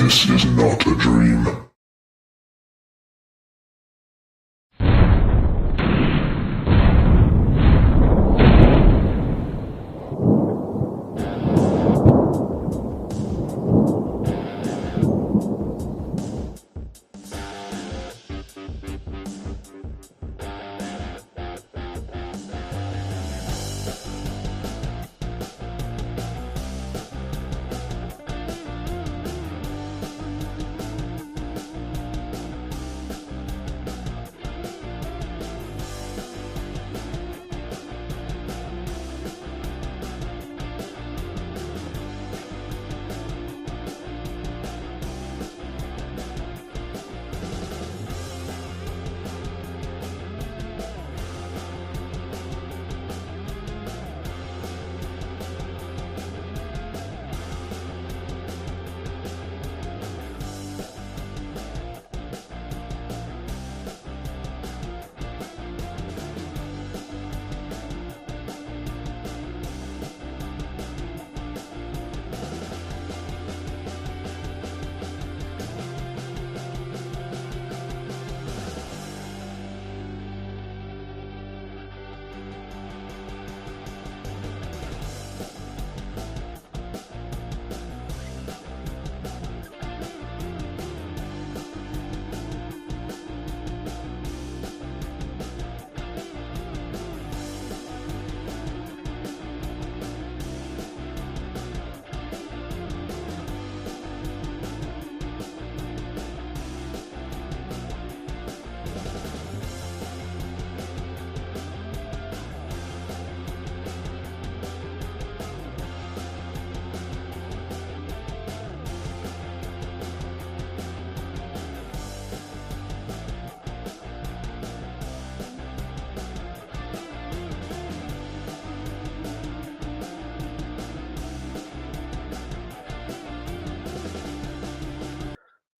This is not a dream.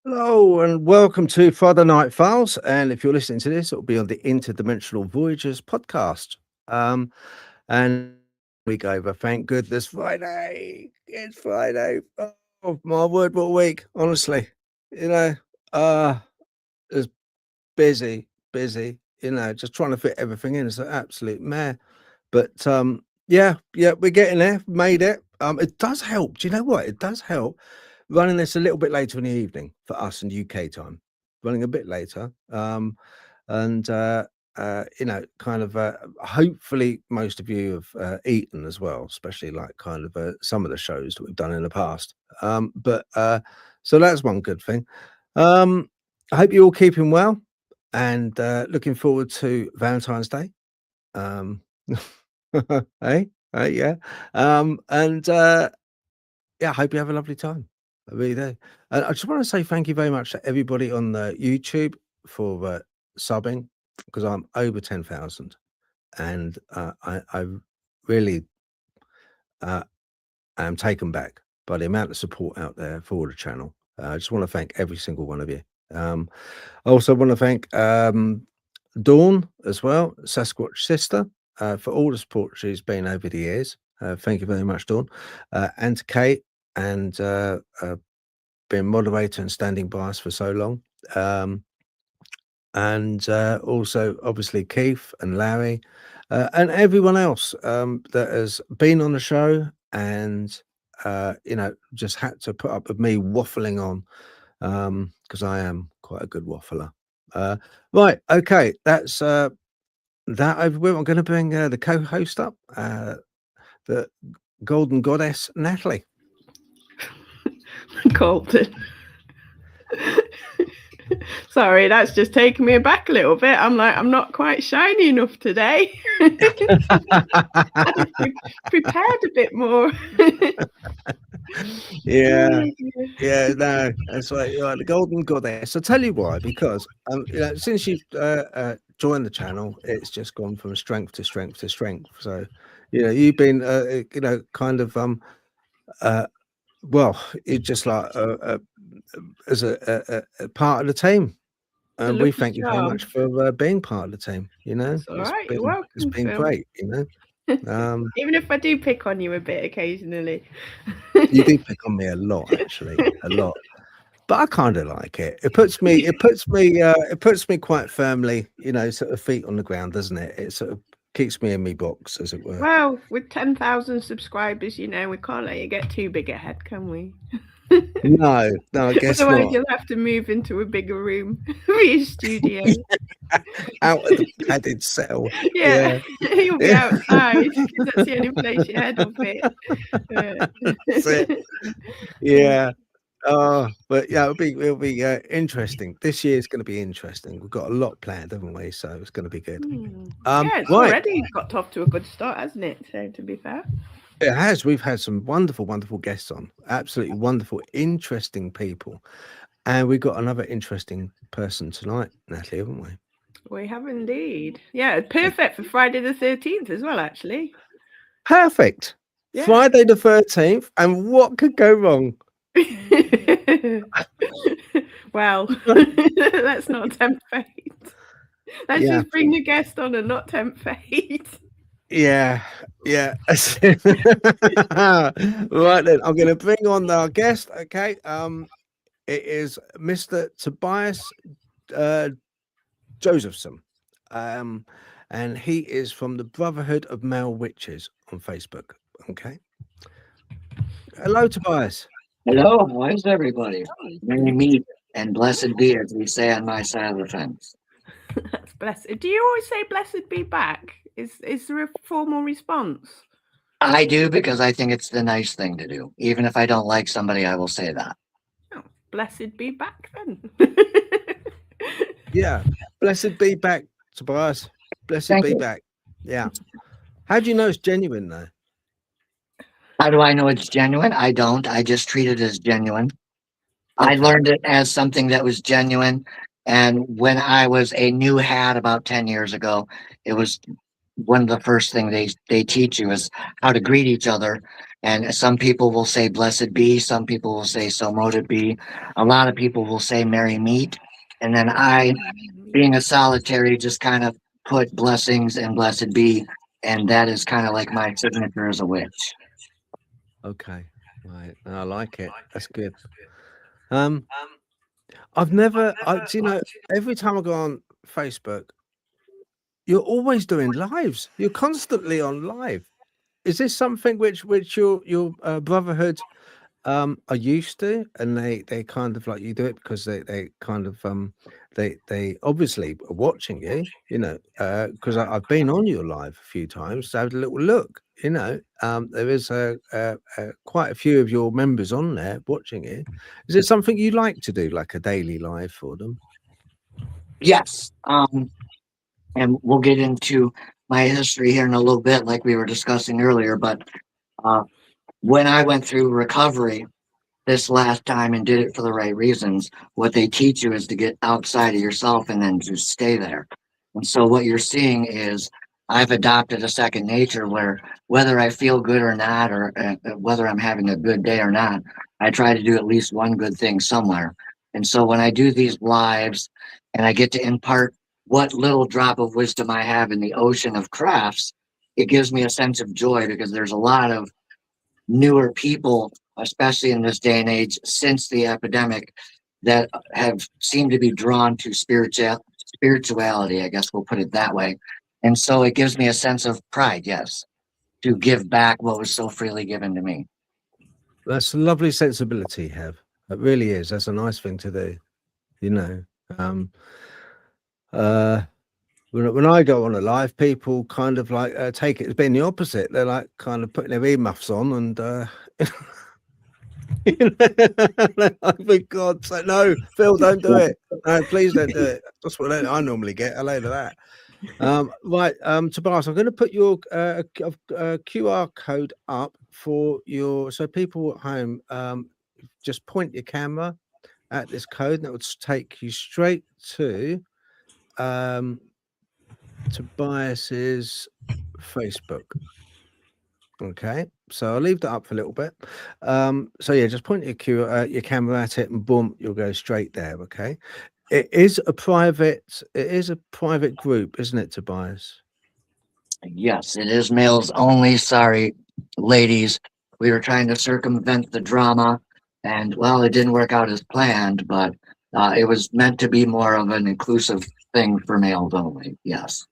Hello and welcome to Friday Night Files. And if you're listening to this, it'll be on the Interdimensional Voyages podcast. And week over, thank goodness, Friday. It's Friday. Oh my word, what a week! Honestly, it's busy. Just trying to fit everything in. It's an absolute mare. But yeah, we're getting there. Made it. It does help. Do you know what? It does help. Running this a little bit later in the evening for us in UK time, running a bit later. Hopefully most of you have eaten as well, especially like some of the shows that we've done in the past. So that's one good thing. I hope you're all keeping well and looking forward to Valentine's Day. Hey, yeah. I hope you have a lovely time. I really do. I just want to say thank you very much to everybody on the YouTube for subbing, because I'm over 10,000, and I really am taken back by the amount of support out there for the channel. I just want to thank every single one of you. I also want to thank Dawn as well, Sasquatch sister, for all the support she's been over the years. Thank you very much, Dawn, and to Kate, and being moderator and standing by us for so long, also obviously Keith and Larry, and everyone else that has been on the show and just had to put up with me waffling on, because I am quite a good waffler. Right, okay, that's that over with. I'm going to bring the co-host up, the golden goddess Natalie. Golden. Sorry, that's just taking me aback a little bit. I'm like, I'm not quite shiny enough today. I prepared a bit more. Yeah, no, that's right. You're the golden goddess. I'll tell you why, because since you've joined the channel, it's just gone from strength to strength to strength. So, you've been, well, it's just like as a part of the team, and we thank you very much for being part of the team. That's all right. You're welcome. It's been great. Even if I do pick on you a bit occasionally. You do pick on me a lot, actually, a lot. but I kind of like it. It puts me quite firmly, sort of feet on the ground, doesn't it? It sort of keeps me in my box, as it were. Well, with 10,000 subscribers, we can't let you get too big ahead, can we? No, I guess Otherwise, not. you'll have to move into a bigger room for your studio. Out of the padded cell. Yeah. You'll be outside because that's the only place your head will fit. That's it. Yeah. Oh, but yeah, it'll be interesting. This year's going to be interesting. We've got a lot planned, haven't we? So it's going to be good. Yeah, it's already got off to a good start, hasn't it? So to be fair, it has. We've had some wonderful guests on. Absolutely wonderful, interesting people, and we've got another interesting person tonight, Natalie, haven't we? We have indeed. Yeah, perfect for Friday the 13th as well. Actually, perfect. Yeah. Friday the 13th, and what could go wrong? Well, let's not tempt fate. Let's just bring the guest on and not tempt fate. Yeah. Right then, I'm going to bring on our guest. Okay. It is Mr. Tobias Josephson, and he is from the Brotherhood of Male Witches on Facebook. Okay. Hello, Tobias. Hello, how is everybody? May meet and blessed be, as we say on my side of the fence. That's blessed. Do you always say blessed be back? Is there a formal response? I do, because I think it's the nice thing to do. Even if I don't like somebody, I will say that. Oh, blessed be back then. Yeah, blessed be back, Tobias. Blessed be back. Yeah. How do you know it's genuine, though? How do I know it's genuine? I don't. I just treat it as genuine. I learned it as something that was genuine. And when I was a new hat about 10 years ago, it was one of the first things they teach you is how to greet each other. And some people will say, blessed be. Some people will say, so mote it be. A lot of people will say, merry meet. And then I, being a solitary, just kind of put blessings and blessed be. And that is kind of like my signature as a witch. Okay, right. I like it. That's good. I've never, every time I go on Facebook, you're always doing lives. You're constantly on live. Is this something which your Brotherhood are used to, and they kind of like you do it because they kind of they obviously are watching you, because I've been on your live a few times, so I had a little look. There is quite a few of your members on there watching it. Is it something you like to do, like a daily live for them? Yes. And we'll get into my history here in a little bit, like we were discussing earlier. But when I went through recovery this last time and did it for the right reasons, what they teach you is to get outside of yourself and then just stay there. And so what you're seeing is I've adopted a second nature where whether I feel good or not, or whether I'm having a good day or not, I try to do at least one good thing somewhere. And so when I do these lives and I get to impart what little drop of wisdom I have in the ocean of crafts, it gives me a sense of joy, because there's a lot of newer people, especially in this day and age since the epidemic, that have seemed to be drawn to spirituality, I guess we'll put it that way. And so it gives me a sense of pride, yes, to give back what was so freely given to me. That's a lovely sensibility you have. It really is. That's a nice thing to do, When I go on a live, people kind of like take it as being the opposite. They're like kind of putting their earmuffs on and for God's sake, no, Phil, don't do it. No, please don't do it. That's what I normally get. A load of that. Right, Tobias, I'm going to put your QR code up for so people at home, just point your camera at this code, and that would take you straight to Tobias's Facebook. Okay, so I'll leave that up for a little bit. So yeah, just point your camera at it, and boom, you'll go straight there. Okay, it is a private group, isn't it, Tobias? Yes, it is males only. Sorry, ladies, we were trying to circumvent the drama And well, it didn't work out as planned, but it was meant to be more of an inclusive thing for males only. Yes.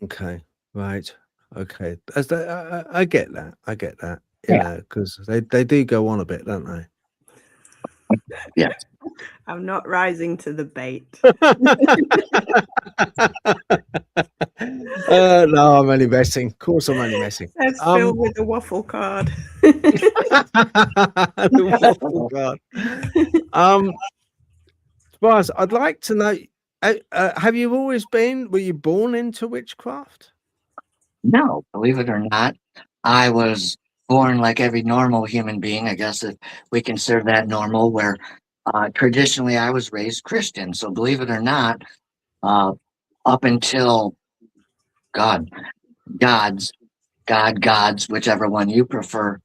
Okay. Right. Okay. As I get that. I get that. You Yeah. know, because they do go on a bit, don't they? Yeah. I'm not rising to the bait. No, I'm only messing. Of course, I'm only messing. That's filled with a waffle card. The waffle card. Tobias, I'd like to know. Have you always been? Were you born into witchcraft? No, believe it or not, I was born like every normal human being. I guess if we consider that normal, where traditionally I was raised Christian. So believe it or not, up until God, gods, whichever one you prefer.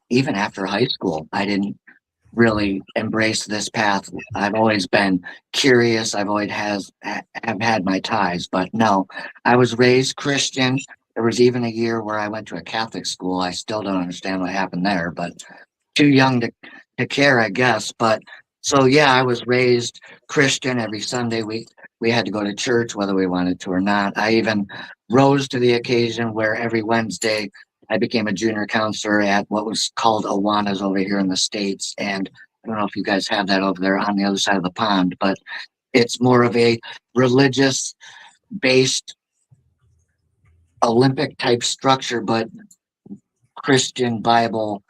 Even after high school, I didn't really embrace this path. I've always been curious. I've always have had my ties, but no, I was raised Christian. There was even a year where I went to a Catholic school. I still don't understand what happened there, but too young to care, I guess. But so yeah, I was raised Christian. Every Sunday we had to go to church whether we wanted to or not. I even rose to the occasion where every Wednesday I became a junior counselor at what was called Awanas over here in the States. And I don't know if you guys have that over there on the other side of the pond, but it's more of a religious based Olympic type structure, but Christian Bible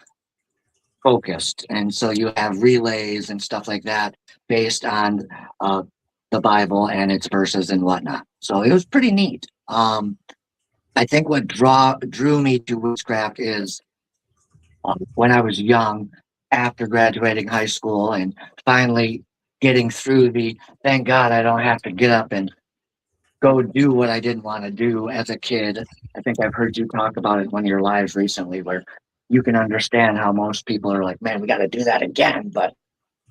focused. And so you have relays and stuff like that based on the Bible and its verses and whatnot. So it was pretty neat. I think what drew me to witchcraft is when I was young, after graduating high school and finally getting through thank God I don't have to get up and go do what I didn't want to do as a kid. I think I've heard you talk about it in one of your lives recently where you can understand how most people are like, man, we got to do that again. But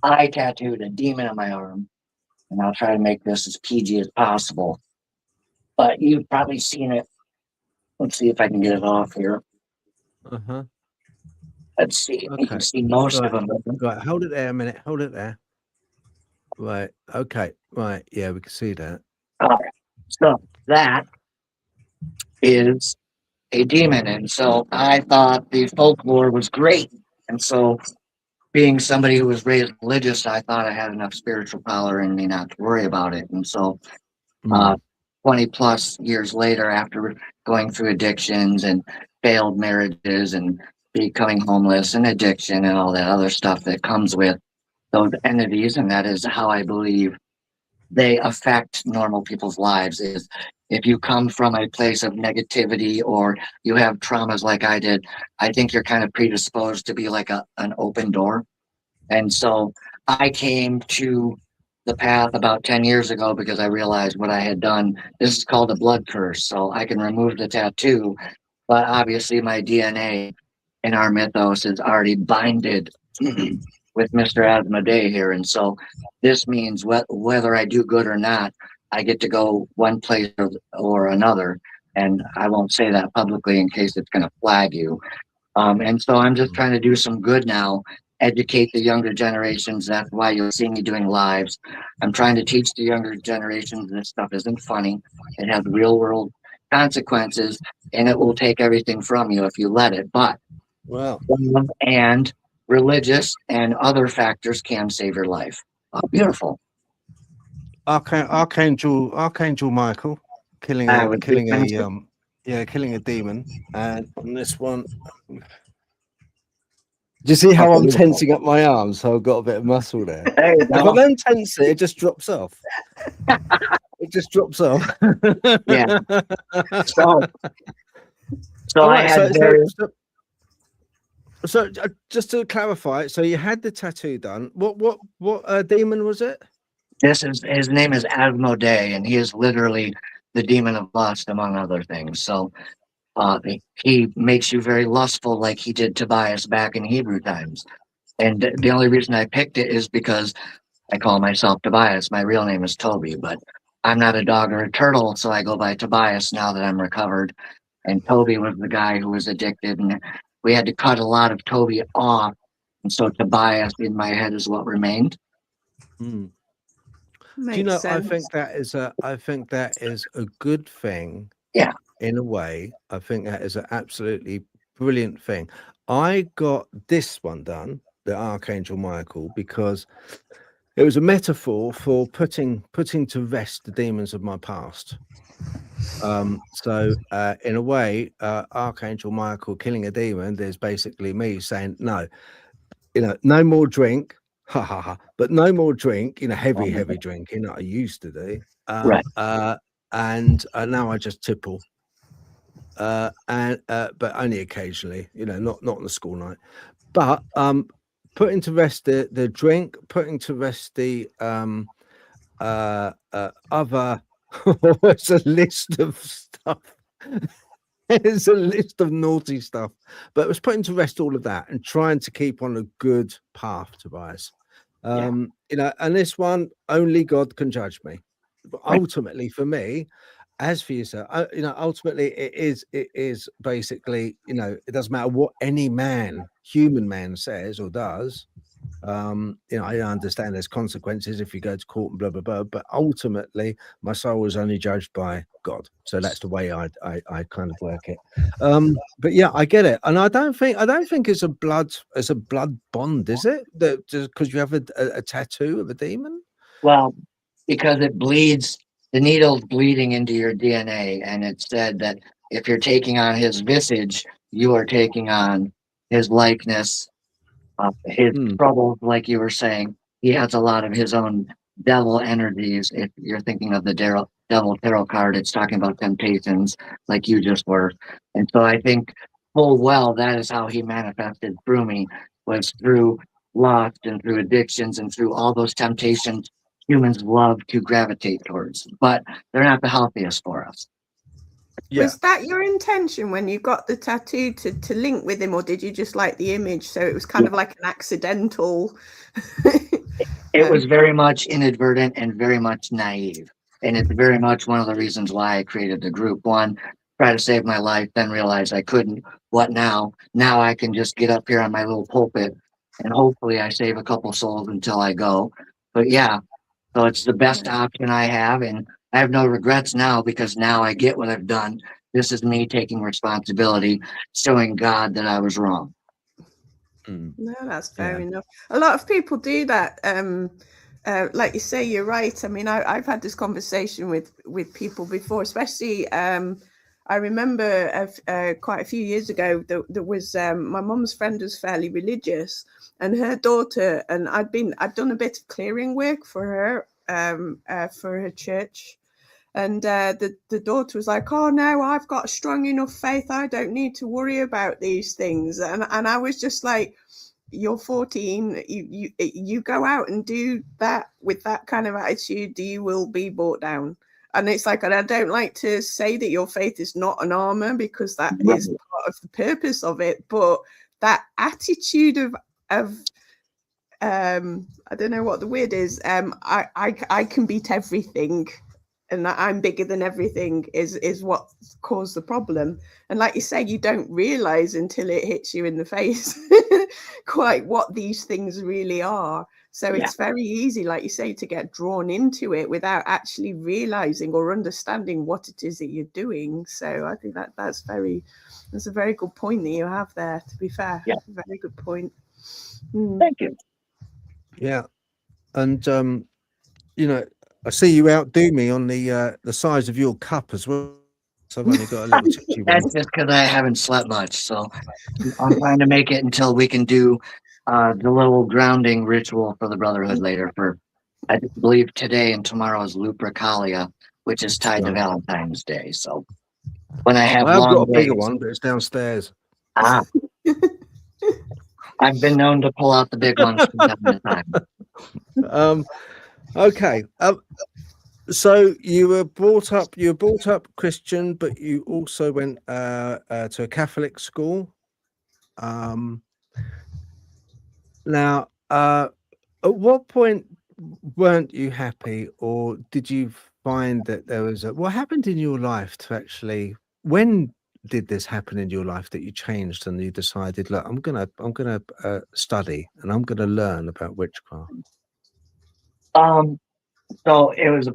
I tattooed a demon on my arm, and I'll try to make this as PG as possible. But you've probably seen it. Let's see if I can get it off here. Uh-huh. Let's see. Okay. You can see most of them. Right, hold it there a minute. Hold it there. Right. Okay. Right. Yeah, we can see that. All right. So that is a demon. And so I thought the folklore was great. And so being somebody who was raised religious, I thought I had enough spiritual power in me not to worry about it. And so 20 plus years later, after going through addictions and failed marriages and becoming homeless and addiction and all that other stuff that comes with those entities, and that is how I believe they affect normal people's lives, is if you come from a place of negativity or you have traumas like I did, I think you're kind of predisposed to be like an open door. And so I came to the path about 10 years ago because I realized what I had done. This is called a blood curse, so I can remove the tattoo, but obviously my DNA in our mythos is already binded with Mr. Asmodee here. And so this means whether I do good or not, I get to go one place or another. And I won't say that publicly in case it's going to flag you. And so I'm just trying to do some good now, educate the younger generations. That's why you'll see me doing lives. I'm trying to teach the younger generations this stuff isn't funny. It has real world consequences, and it will take everything from you if you let it. But Wow. And religious and other factors can save your life. Beautiful. Archangel Michael killing a demon. And on this one, do you see how I'm tensing up my arms? So I've got a bit of muscle there. If I don't tense it, it just drops off. It just drops off. Yeah. So just to clarify, so you had the tattoo done. What demon was it? His name is Asmodee, and he is literally the demon of lust, among other things. So he makes you very lustful, like he did Tobias back in Hebrew times. And the only reason I picked it is because I call myself Tobias. My real name is Toby, but I'm not a dog or a turtle, so I go by Tobias now that I'm recovered. And Toby was the guy who was addicted, and we had to cut a lot of Toby off And so Tobias in my head is what remained. Mm. Makes Do you know? sense. I think that is a good thing. Yeah. In a way, I think that is an absolutely brilliant thing. I got this one done, the Archangel Michael, because it was a metaphor for putting to rest the demons of my past. So in a way, Archangel Michael killing a demon, there's basically me saying, no, no more drink, ha ha ha, but no more drink, heavy drinking that I used to do. Right. And now I just tipple. But only occasionally, not on the school night. But putting to rest the drink, putting to rest the other. It's a list of stuff. It's a list of naughty stuff, but it was putting to rest all of that and trying to keep on a good path, Tobias. And this one, only God can judge me. But ultimately, for me, as for yourself, ultimately it is basically, it doesn't matter what any human man says or does. I understand there's consequences if you go to court and blah blah blah, but ultimately my soul is only judged by God. So that's the way I kind of work it. But yeah, I get it, and I don't think it's a blood bond, is it? That just because you have a tattoo of a demon? Well, because it bleeds, the needle's bleeding into your DNA, and it said that if you're taking on his visage, you are taking on his likeness, his troubles, like you were saying. He has a lot of his own devil energies. If you're thinking of the devil tarot card, it's talking about temptations, like you just were. And so I think full well that is how he manifested through me, was through lust and through addictions and through all those temptations humans love to gravitate towards, but they're not the healthiest for us. Yeah. Was that your intention when you got the tattoo to link with him, or did you just like the image? So it was kind of like an accidental. It was very much inadvertent and very much naive. And it's very much one of the reasons why I created the group. One, try to save my life, then realize I couldn't. What now? Now I can just get up here on my little pulpit and hopefully I save a couple souls until I go. But yeah, so it's the best option I have. And I have no regrets now because now I get what I've done. This is me taking responsibility, showing God that I was wrong. No, that's fair enough. A lot of people do that. Like you say, you're right. I mean, I've had this conversation with people before, especially I remember quite a few years ago, there was my mum's friend was fairly religious, and her daughter, and I'd done a bit of clearing work for her church. And the daughter was like, oh, no, I've got strong enough faith. I don't need to worry about these things. And I was just like, you're 14. You go out and do that with that kind of attitude, you will be brought down. And it's like, and I don't like to say that your faith is not an armor, because that is part of the purpose of it. But that attitude of I don't know what the word is. I can beat everything, and that I'm bigger than everything is what caused the problem. And like you say, you don't realize until it hits you in the face quite what these things really are. So it's very easy, like you say, to get drawn into it without actually realizing or understanding what it is that you're doing. So I think that's a very good point that you have there, to be fair. Yeah. Very good point. Thank you. Yeah. And I see you outdo me on the size of your cup as well. So I've only got a little tipsy one. That's just because I haven't slept much. So I'm trying to make it until we can do the little grounding ritual for the Brotherhood later. For I believe today and tomorrow is Lupercalia, which is tied to Valentine's Day. So when I have I've long got a bigger days, one, but it's downstairs. I've been known to pull out the big ones from time to time. Okay. So you were brought up Christian, but you also went to a Catholic school. Now, at what point weren't you happy, or did you find that there was what happened in your life to actually, when did this happen in your life that you changed and you decided, look, I'm gonna study and I'm gonna learn about witchcraft? So it was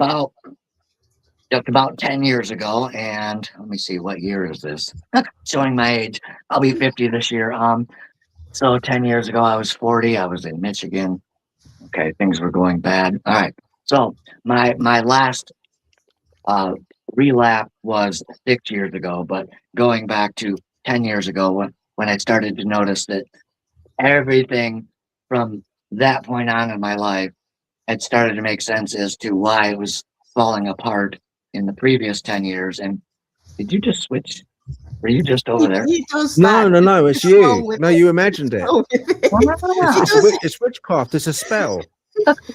just about 10 years ago, and let me see, what year is this? Showing my age. I'll be 50 this year. So 10 years ago, I was 40. I was in Michigan. Okay, things were going bad. All right. So my last relapse was 6 years ago, but going back to 10 years ago when I started to notice that everything from that point on in my life had started to make sense as to why it was falling apart in the previous 10 years. And did you just switch? Were you just over there? He does No, that. no, it's What's wrong you. with No, it? you imagined it. What's wrong with it? Ah, It's witchcraft. It's a spell.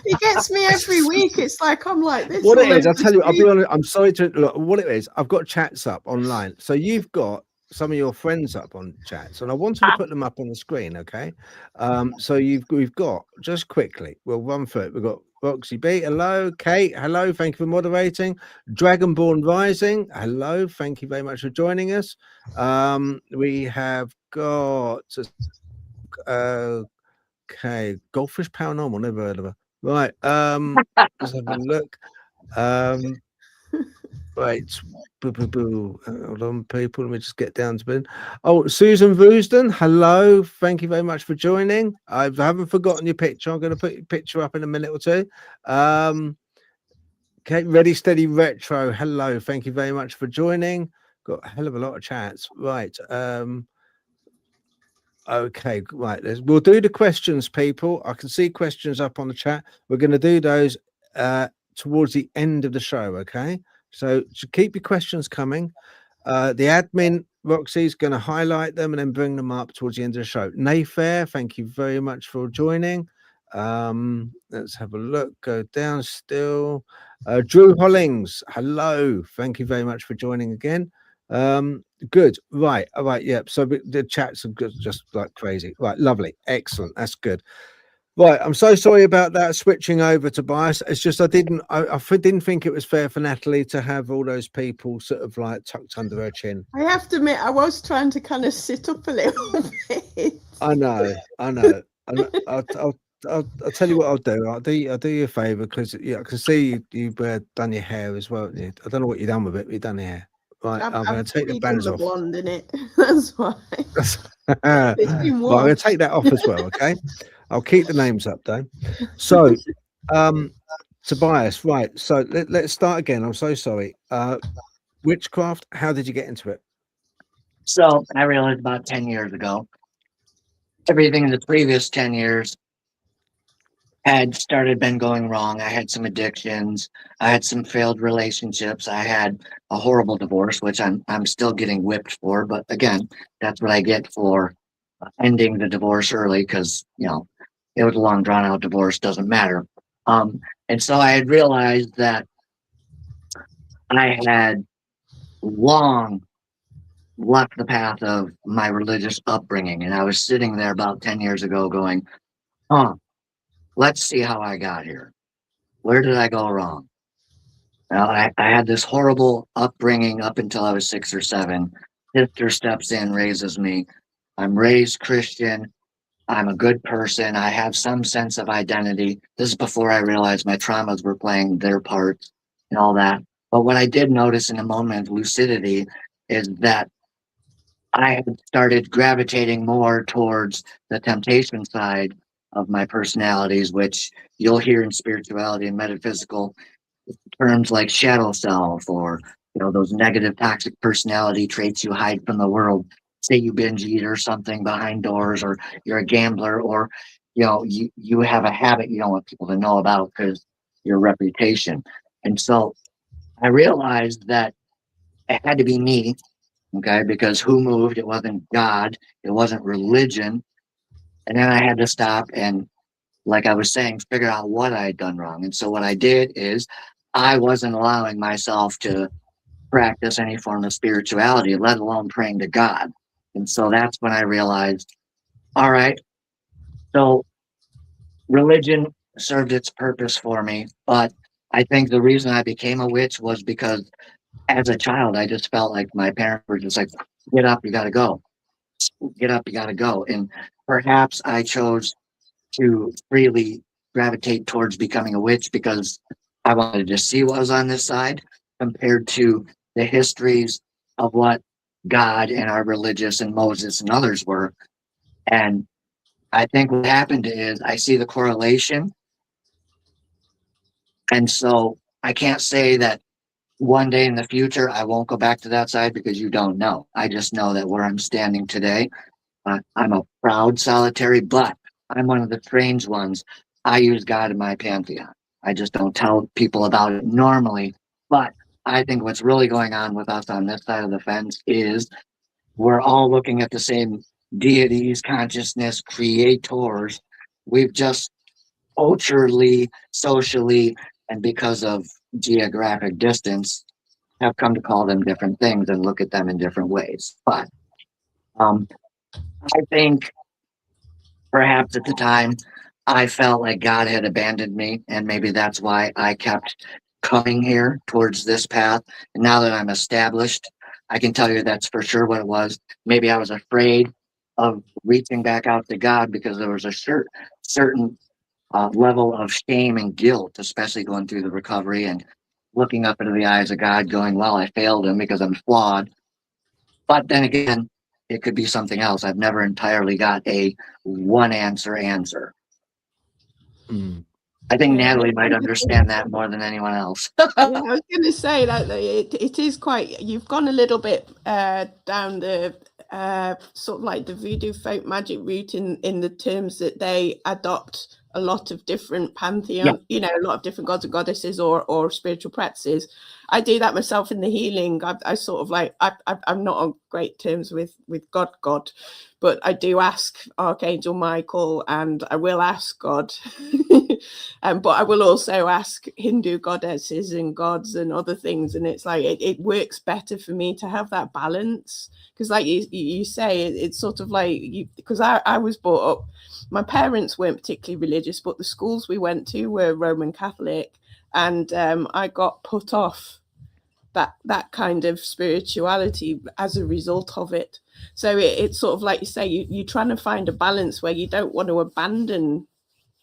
He gets me every week. It's like I'm like this. What all it is, over I'll the tell you, I'll be street. honest, I'm sorry to look, what it is, I've got chats up online. So you've got some of your friends up on chats, and I wanted to put them up on the screen, okay? So we've got, just quickly, we'll run through it. We've got Roxy B, hello. Kate, hello, thank you for moderating. Dragonborn Rising, hello, thank you very much for joining us. We have got okay, Goldfish Paranormal, never heard of her. Right, let's have a look. Right, hold on, people. Let me just get down to bin. Oh, Susan Voosden, hello. Thank you very much for joining. I haven't forgotten your picture. I'm going to put your picture up in a minute or two. Okay, Ready Steady Retro, hello. Thank you very much for joining. Got a hell of a lot of chats. Right. Okay, right. We'll do the questions, people. I can see questions up on the chat. We're going to do those towards the end of the show, okay? So keep your questions coming. The admin, Roxy, is going to highlight them and then bring them up towards the end of the show. Nayfair, thank you very much for joining. Let's have a look. Go down still. Drew Hollings, hello. Thank you very much for joining again. Good. Right. All right. Yep. So the chats are just like crazy. Right. Lovely. Excellent. That's good. Right. I'm so sorry about that switching over to bias. It's just I didn't think it was fair for Natalie to have all those people sort of like tucked under her chin. I have to admit, I was trying to kind of sit up a little bit. I know. I'll tell you what I'll do. I'll do you a favour because I can see you've done your hair as well. I don't know what you've done with it, but you've done your hair. Right, I'm going to take the bands off. Blonde in it. That's why. I'm going to take that off as well. Okay, I'll keep the names up though. So, Tobias, right? So let's start again. I'm so sorry. Witchcraft. How did you get into it? so I realized about 10 years ago, everything in the previous 10 years had been going wrong. I had some addictions. I had some failed relationships. I had a horrible divorce, which I'm still getting whipped for. But again, that's what I get for ending the divorce early because, it was a long drawn out divorce, doesn't matter. And so I had realized that I had long left the path of my religious upbringing. And I was sitting there about 10 years ago going, let's see how I got here. Where did I go wrong? Well, I had this horrible upbringing up until I was 6 or 7. Sister steps in, raises me. I'm raised Christian. I'm a good person. I have some sense of identity. This is before I realized my traumas were playing their parts and all that. But what I did notice in a moment of lucidity is that I had started gravitating more towards the temptation side of my personalities, which you'll hear in spirituality and metaphysical terms like shadow self, or those negative toxic personality traits you hide from the world. Say you binge eat or something behind doors, or you're a gambler, or you have a habit you don't want people to know about because your reputation. And so I realized that it had to be me, okay, because who moved? It wasn't God, it wasn't religion. And then I had to stop and, like I was saying, figure out what I had done wrong. And so what I did is I wasn't allowing myself to practice any form of spirituality, let alone praying to God. And so that's when I realized, all right, so religion served its purpose for me. But I think the reason I became a witch was because as a child, I just felt like my parents were just like, get up, you got to go. Get up, you got to go. And perhaps I chose to freely gravitate towards becoming a witch because I wanted to see what was on this side compared to the histories of what God and our religious and Moses and others were. And I think what happened is I see the correlation. And so I can't say that one day in the future I won't go back to that side because you don't know. I just know that where I'm standing today, I'm a proud solitary, but I'm one of the strange ones. I use God in my pantheon. I just don't tell people about it normally. But I think what's really going on with us on this side of the fence is we're all looking at the same deities, consciousness, creators. We've just culturally, socially, and because of geographic distance, have come to call them different things and look at them in different ways. But I think perhaps at the time I felt like God had abandoned me, and maybe that's why I kept coming here towards this path. And now that I'm established, I can tell you that's for sure what it was. Maybe I was afraid of reaching back out to God because there was a certain level of shame and guilt, especially going through the recovery and looking up into the eyes of God, going, well, I failed him because I'm flawed. But then again, it could be something else. I've never entirely got a one answer. I think Natalie might understand that more than anyone else. Yeah, I was going to say that it is quite, you've gone a little bit down the sort of like the voodoo folk magic route in the terms that they adopt a lot of different pantheon, you know, a lot of different gods and goddesses or spiritual practices. I do that myself in the healing. I sort of like, I'm not on great terms with God, but I do ask Archangel Michael and I will ask God. But I will also ask Hindu goddesses and gods and other things. And it's like, it works better for me to have that balance. Because like you say, it's sort of like, because I was brought up, my parents weren't particularly religious, but the schools we went to were Roman Catholic. And I got put off that kind of spirituality as a result of it. So it's sort of like you say, you're trying to find a balance where you don't want to abandon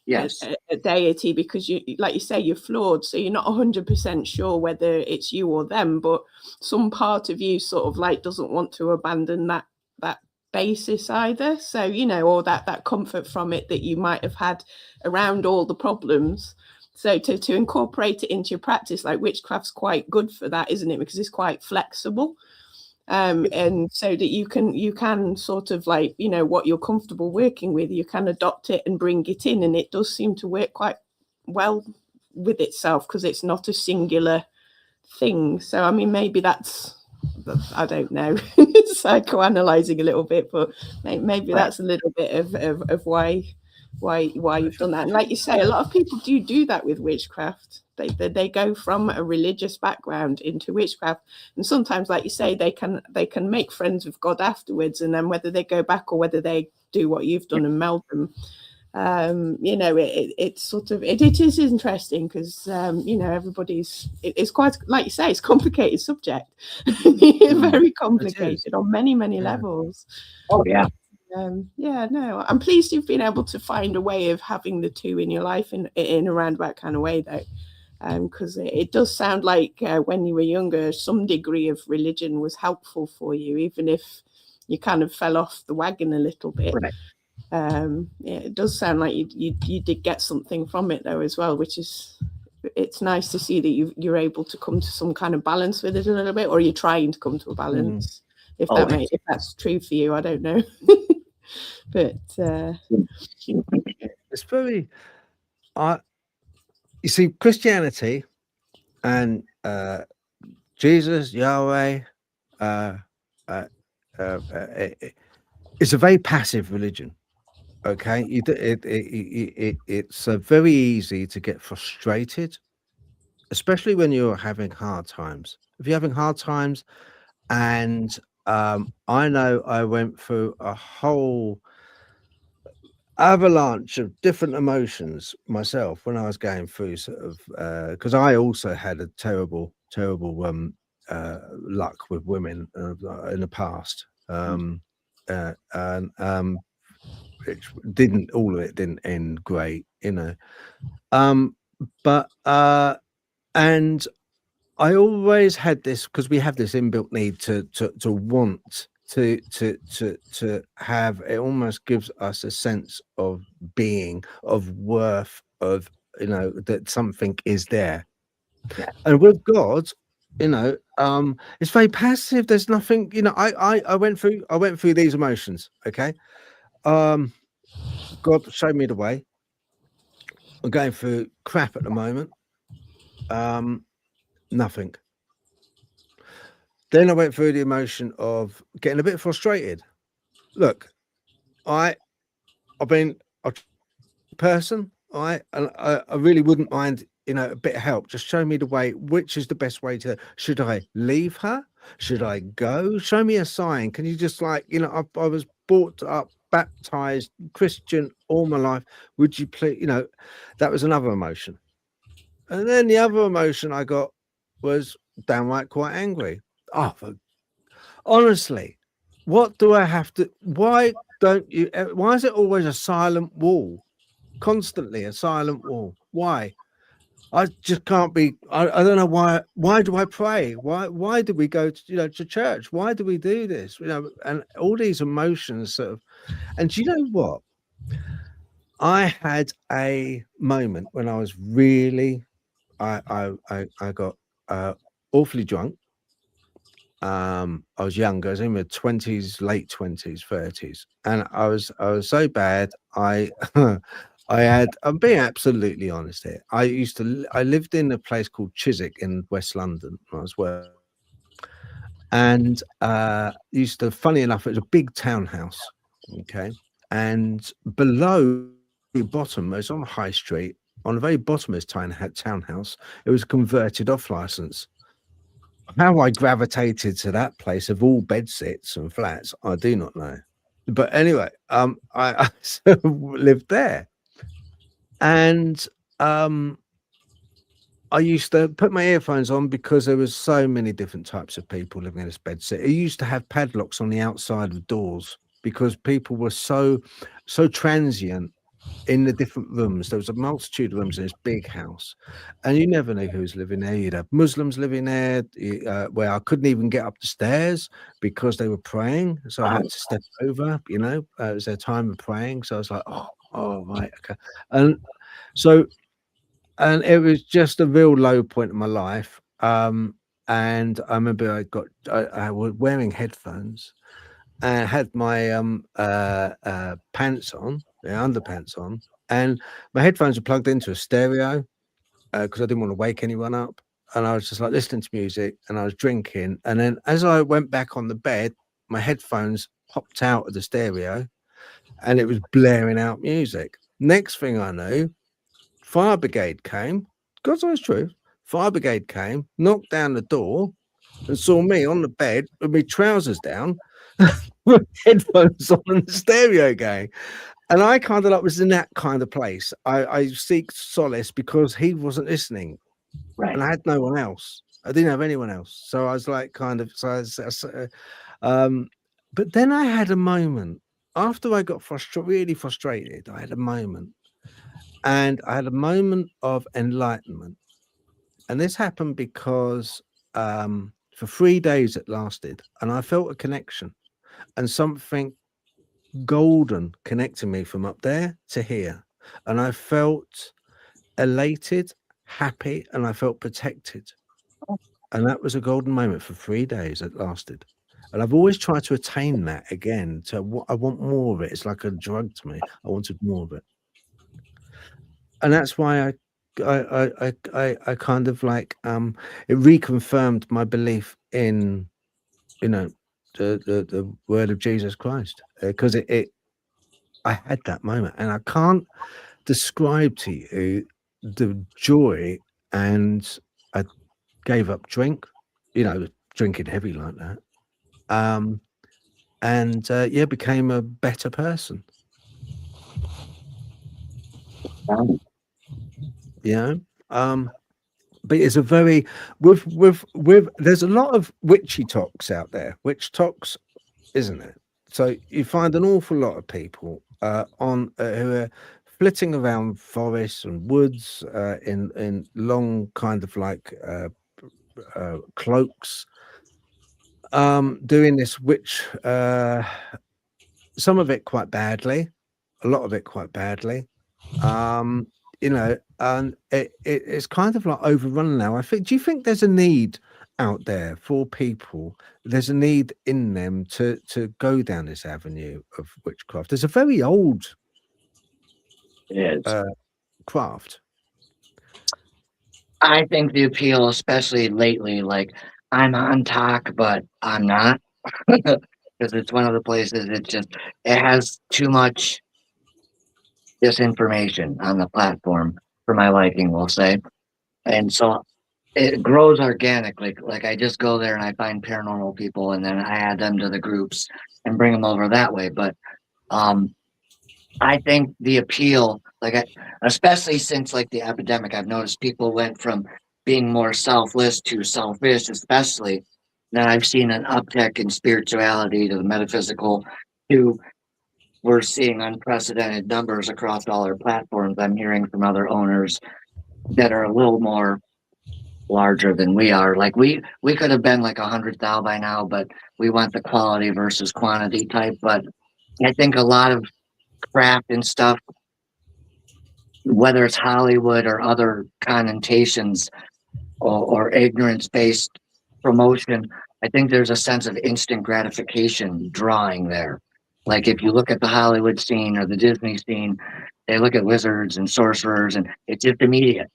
a deity because you, like you say, you're flawed, so you're not 100% sure whether it's you or them, but some part of you sort of like doesn't want to abandon that basis either. So, you know, or that comfort from it that you might have had around all the problems. So to incorporate it into your practice, like witchcraft's quite good for that, isn't it? Because it's quite flexible. And so that you can sort of like, you know, what you're comfortable working with, you can adopt it and bring it in, and it does seem to work quite well with itself because it's not a singular thing. So I mean, maybe that's, I don't know, psychoanalyzing a little bit, but maybe that's a little bit of why you've done that. And like you say, a lot of people do that with witchcraft. They go from a religious background into witchcraft, and sometimes, like you say, they can make friends with God afterwards, and then whether they go back or whether they do what you've done and meld them, you know, it's sort of it is interesting because you know, it's quite, like you say, it's a complicated subject. Very complicated on many levels. Oh yeah. Yeah, no, I'm pleased you've been able to find a way of having the two in your life in a roundabout kind of way, though, because it does sound like when you were younger, some degree of religion was helpful for you, even if you kind of fell off the wagon a little bit. Right. Yeah, it does sound like you did get something from it, though, as well, which is, it's nice to see that you're able to come to some kind of balance with it a little bit, or you're trying to come to a balance. If that's true for you, I don't know. But it's very, you see, Christianity and Jesus, Yahweh, it's a very passive religion. Okay, it's very easy to get frustrated, especially when you're having hard times. If you're having hard times, and I know I went through a whole avalanche of different emotions myself when I was going through sort of because I also had a terrible luck with women in the past, and which didn't, all of it didn't end great, you know. But and I always had this, because we have this inbuilt need to want to have, it almost gives us a sense of being, of worth, of, you know, that something is there. And with God, you know, it's very passive. There's nothing, you know. I went through these emotions. Okay, God showed me the way. I'm going through crap at the moment. Nothing. Then I went through the emotion of getting a bit frustrated. Look, I've been a person, and I really wouldn't mind, you know, a bit of help. Just show me the way. Which is the best way to? Should I leave her? Should I go? Show me a sign. Can you just, like, you know, I was brought up, baptized Christian all my life. Would you please? You know, that was another emotion. And then the other emotion I got was downright quite angry. Oh, honestly, what do I have to? Why don't you? Why is it always a silent wall? Constantly a silent wall. Why? I just can't be. I don't know why. Why do I pray? Why do we go to, you know, to church? Why do we do this? You know, and all these emotions sort of. And do you know what? I had a moment when I was really, I got awfully drunk. I was younger. I was in my 20s, late 20s, 30s, and I was so bad. I'm being absolutely honest here. I lived in a place called Chiswick in West London when I was working, and funny enough, it was a big townhouse. Okay, and below the bottom, it was on High Street. On the very bottom of this townhouse, it was a converted off license. How I gravitated to that place of all bedsits and flats, I do not know. But anyway, I lived there, and I used to put my earphones on because there was so many different types of people living in this bedsit. It used to have padlocks on the outside of doors because people were so transient in the different rooms. There was a multitude of rooms in this big house, and you never knew who was living there. You'd have Muslims living there, where I couldn't even get up the stairs because they were praying, so I had to step over. You know, it was their time of praying, so I was like, oh right, okay. And so, and it was just a real low point in my life. And I remember I was wearing headphones and had my pants on, underpants on, and my headphones were plugged into a stereo because I didn't want to wake anyone up. And I was just like listening to music, and I was drinking. And then as I went back on the bed, my headphones popped out of the stereo, and it was blaring out music. Next thing I knew, fire brigade came. God's honest truth. Fire brigade came, knocked down the door, and saw me on the bed with my trousers down, with headphones on and the stereo going. And I kind of was in that kind of place. I seek solace because he wasn't listening, right? And I had no one else. I didn't have anyone else, so I was like, kind of. But then I had a moment after I got really frustrated. I had a moment, and I had a moment of enlightenment, and this happened because for 3 days it lasted, and I felt a connection and something golden connecting me from up there to here, and I felt elated, happy, and I felt protected. And that was a golden moment for 3 days it lasted, and I've always tried to attain that again. So I want more of it. It's like a drug to me. I wanted more of it, and that's why I kind of like it reconfirmed my belief in, you know, the word of Jesus Christ, because I had that moment, and I can't describe to you the joy. And I gave up drink, you know, drinking heavy like that, and yeah, became a better person. You know, but it's a very with there's a lot of witchy talks out there. Witch talks isn't it? So you find an awful lot of people who are flitting around forests and woods in long kind of like cloaks, doing this witch, some of it quite badly, a lot of it quite badly. You know, and it's kind of like overrun now. Do you think there's a need out there for people? There's a need in them to go down this avenue of witchcraft. It's a very old craft. I think the appeal, especially lately, like I'm on talk, but I'm not, because it's one of the places it has too much disinformation on the platform for my liking, we'll say. And so it grows organically. Like I just go there and I find paranormal people and then I add them to the groups and bring them over that way. But I think the appeal, especially since like the epidemic, I've noticed people went from being more selfless to selfish, especially. Then I've seen an uptick in spirituality to the metaphysical to we're seeing unprecedented numbers across all our platforms. I'm hearing from other owners that are a little more larger than we are. Like we could have been like 100,000 by now, but we want the quality versus quantity type. But I think a lot of craft and stuff, whether it's Hollywood or other connotations or ignorance-based promotion, I think there's a sense of instant gratification drawing there. Like if you look at the Hollywood scene or the Disney scene, they look at wizards and sorcerers and it's just immediate.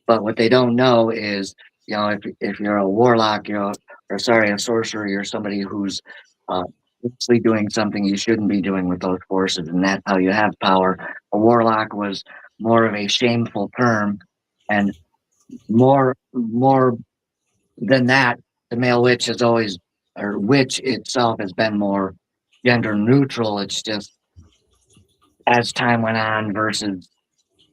But what they don't know is, you know, if you're a warlock, a sorcerer, you're somebody who's actually doing something you shouldn't be doing with those forces, and that's how you have power. A warlock was more of a shameful term, and more than that, the male witch has always, or witch itself has been more gender neutral. It's just as time went on versus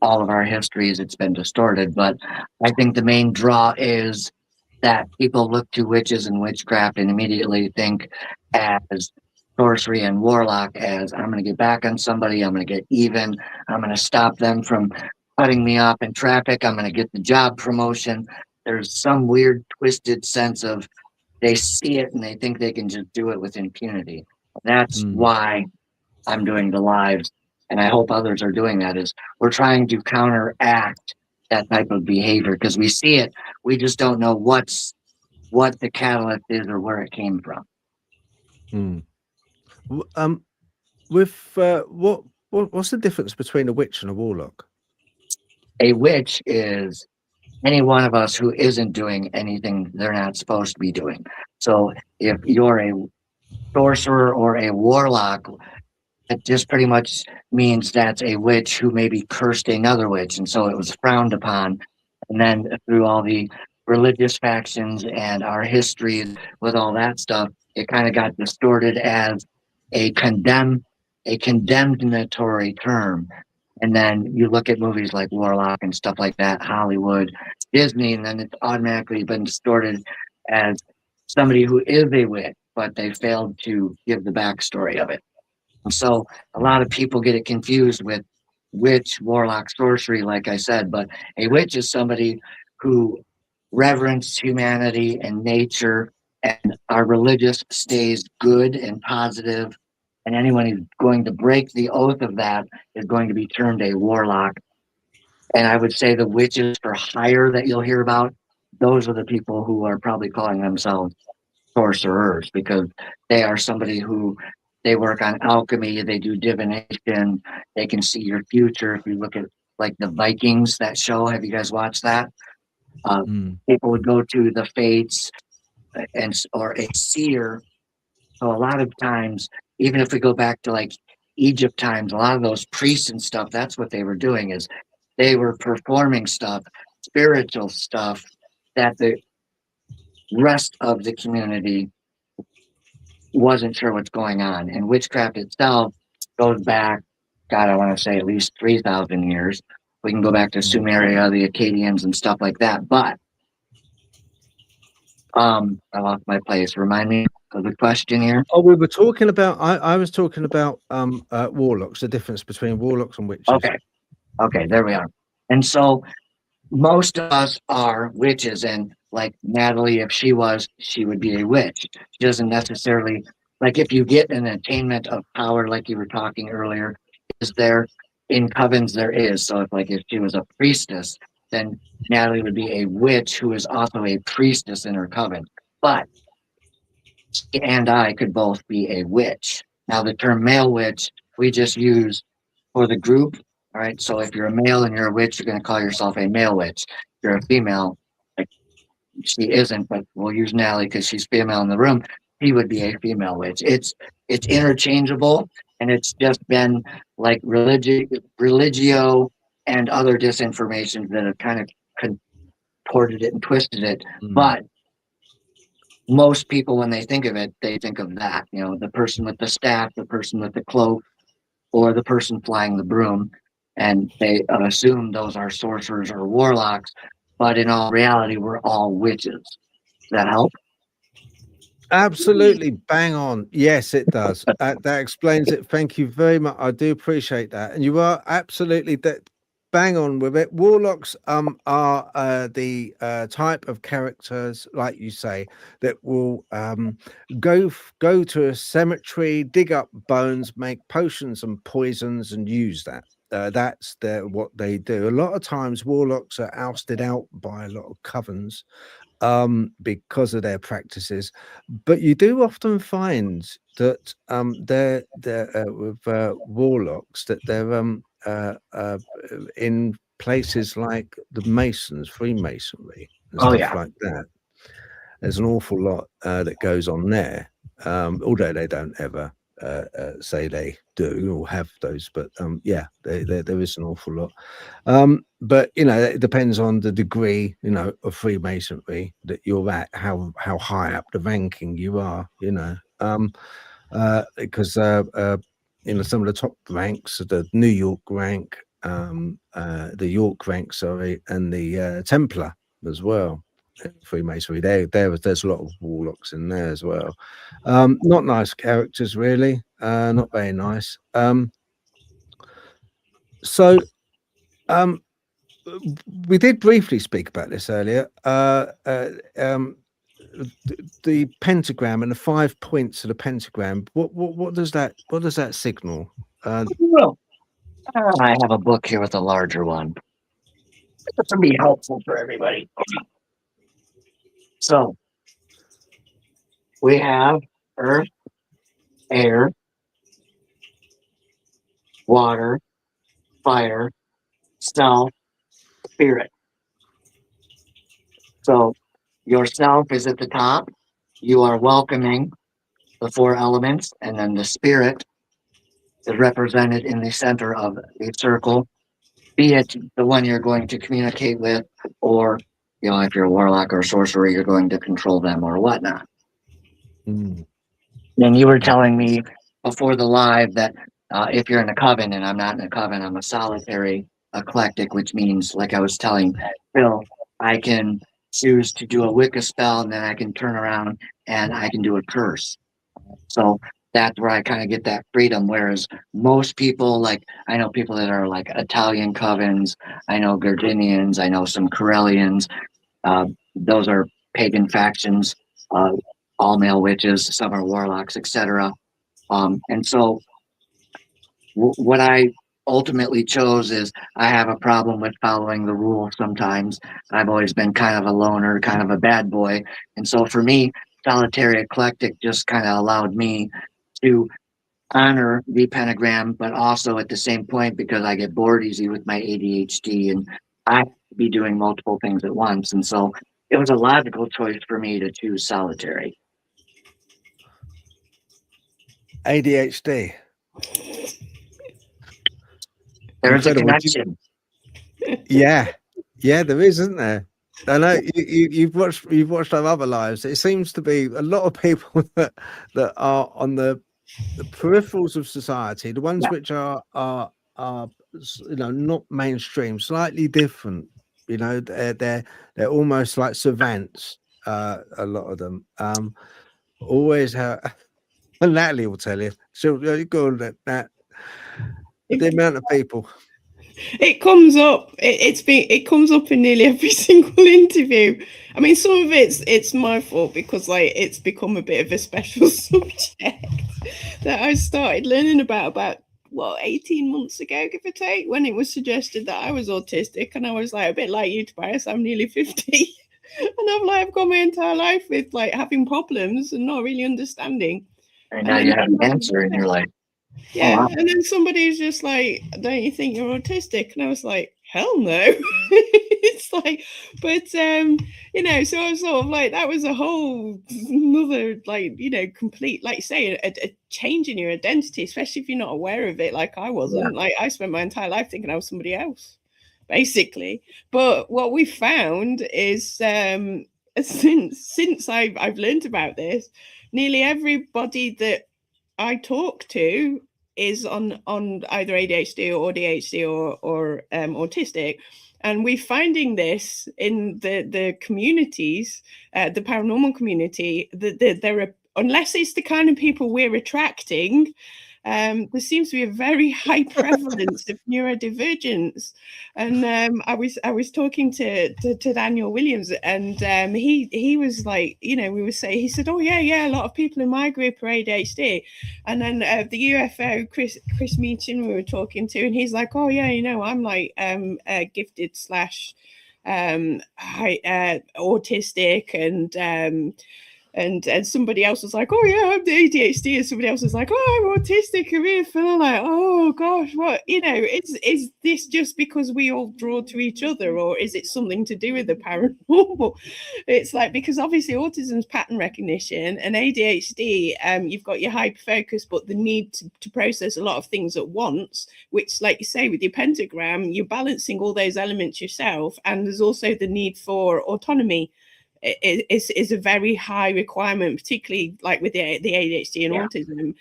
all of our histories, it's been distorted. But I think the main draw is that people look to witches and witchcraft and immediately think as sorcery and warlock as I'm going to get back on somebody, I'm going to get even, I'm going to stop them from cutting me off in traffic, I'm going to get the job promotion. There's some weird twisted sense of they see it and they think they can just do it with impunity. That's why I'm doing the lives, and I hope others are doing that, is we're trying to counteract that type of behavior because we see it, we just don't know what the catalyst is or where it came from. What's the difference between a witch and a warlock? A witch is any one of us who isn't doing anything they're not supposed to be doing. So if you're a sorcerer or a warlock, it just pretty much means that's a witch who maybe cursed another witch, and so it was frowned upon. And then through all the religious factions and our history with all that stuff, it kind of got distorted as a condemnatory term. And then you look at movies like Warlock and stuff like that, Hollywood, Disney, and then it's automatically been distorted as somebody who is a witch, but they failed to give the backstory of it. So a lot of people get it confused with witch, warlock, sorcery, like I said, but a witch is somebody who reverences humanity and nature, and our religious stays good and positive, and anyone who's going to break the oath of that is going to be termed a warlock. And I would say the witches for hire that you'll hear about, those are the people who are probably calling themselves sorcerers, because they are somebody who they work on alchemy, they do divination, they can see your future. If you look at like the Vikings, that show, have you guys watched that? People would go to the fates or a seer. So a lot of times, even if we go back to like Egypt times, a lot of those priests and stuff, that's what they were doing, is they were performing stuff, spiritual stuff, that the rest of the community wasn't sure what's going on. And witchcraft itself goes back, God, I want to say at least 3,000 years. We can go back to Sumeria, the Akkadians and stuff like that. But I lost my place. Remind me. of the question here? Oh, we were talking about. I was talking about warlocks. The difference between warlocks and witches. Okay, there we are. And so most of us are witches, and like Natalie, if she would be a witch. She doesn't necessarily, like, if you get an attainment of power, like you were talking earlier, is there in covens? There is. So if she was a priestess, then Natalie would be a witch who is also a priestess in her coven. But she and I could both be a witch. Now, the term male witch we just use for the group. All right. So if you're a male and you're a witch, you're going to call yourself a male witch. If you're a female, like she isn't, but we'll use Natalie because she's female in the room. He would be a female witch. It's interchangeable, and it's just been like religio and other disinformation that have kind of contorted it and twisted it. But most people, when they think of it, they think of that, the person with the staff, the person with the cloak, or the person flying the broom, and they assume those are sorcerers or warlocks. But in all reality, we're all witches. Does that help? Absolutely, bang on. Yes, it does. That explains it. Thank you very much. I do appreciate that, and you are absolutely bang on with it. Warlocks are the type of characters, like you say, that will go to a cemetery, dig up bones, make potions and poisons, and use that. That's what they do. A lot of times warlocks are ousted out by a lot of covens because of their practices, but you do often find that they're with warlocks, that they're in places like the Masons, Freemasonry, and stuff like that. There's an awful lot that goes on there, although they don't ever say they do or have those, but there is an awful lot. But it depends on the degree of Freemasonry that you're at, how high up the ranking you are, because some of the top ranks, the New York rank, the York rank, sorry, and the Templar as well. Freemasonry, there's a lot of warlocks in there as well. Not nice characters, really. Not very nice. So we did briefly speak about this earlier. The pentagram and the 5 points of the pentagram. What does that signal? I have a book here with a larger one. This will be helpful for everybody. So we have earth, air, water, fire, self, spirit. So yourself is at the top. You are welcoming the 4 elements, and then the spirit is represented in the center of the circle, be it the one you're going to communicate with, or if you're a warlock or a sorcerer, you're going to control them or whatnot. And you were telling me before the live that if you're in a coven, and I'm not in a coven, I'm a solitary eclectic, which means, like I was telling Phil, I can choose to do a Wicca spell, and then I can turn around and I can do a curse. So that's where I kind of get that freedom. Whereas most people, like I know people that are like Italian covens, I know Gardinians, I know some Corellians. Those are pagan factions, all male witches, some are warlocks, etc. And so what I ultimately chose is I have a problem with following the rules sometimes. I've always been kind of a loner, kind of a bad boy. And so for me, solitary eclectic just kind of allowed me to honor the pentagram, but also at the same point, because I get bored easy with my ADHD and I have to be doing multiple things at once. And so it was a logical choice for me to choose solitary. ADHD. There's a connection. Yeah, there is, isn't there? I know you've watched our other lives. It seems to be a lot of people that are on the peripherals of society, the ones which are not mainstream, slightly different. They're almost like savants. A lot of them. always how, and Natalie will tell you. So you go that the amount of people. It comes up. It comes up in nearly every single interview. I mean, some of it's my fault because like it's become a bit of a special subject that I started learning about 18 months ago, give or take, when it was suggested that I was autistic, and I was like a bit like you, Tobias. I'm nearly 50, and I've gone my entire life with like having problems and not really understanding. And now you have an answer in your life. Yeah, wow. and then somebody's just like, "Don't you think you're autistic?" And I was like, "Hell no!" It's like, but you know, so I was sort of like, that was a whole another like, you know, complete, like you say, a change in your identity, especially if you're not aware of it. Like I wasn't. Like I spent my entire life thinking I was somebody else, basically. But what we found is since I've learned about this, nearly everybody that I talk to is on either ADHD or ADHD or autistic, and we're finding this in the communities, the paranormal community, that there are, unless it's the kind of people we're attracting, there seems to be a very high prevalence of neurodivergence. And I was talking to Daniel Williams, and he was like, you know, he said, oh yeah, a lot of people in my group are ADHD. And then the UFO Chris Meachin we were talking to, and he's like, oh yeah, you know, I'm like gifted / autistic, and somebody else was like, oh yeah, I'm the ADHD, and somebody else was like, oh, I'm autistic, and we feel like, oh gosh, what, you know, is this just because we all draw to each other, or is it something to do with the paranormal? It's like, because obviously autism's pattern recognition, and ADHD, you've got your hyper focus, but the need to process a lot of things at once, which, like you say, with your pentagram, you're balancing all those elements yourself, and there's also the need for autonomy. Is a very high requirement, particularly like with the ADHD and autism.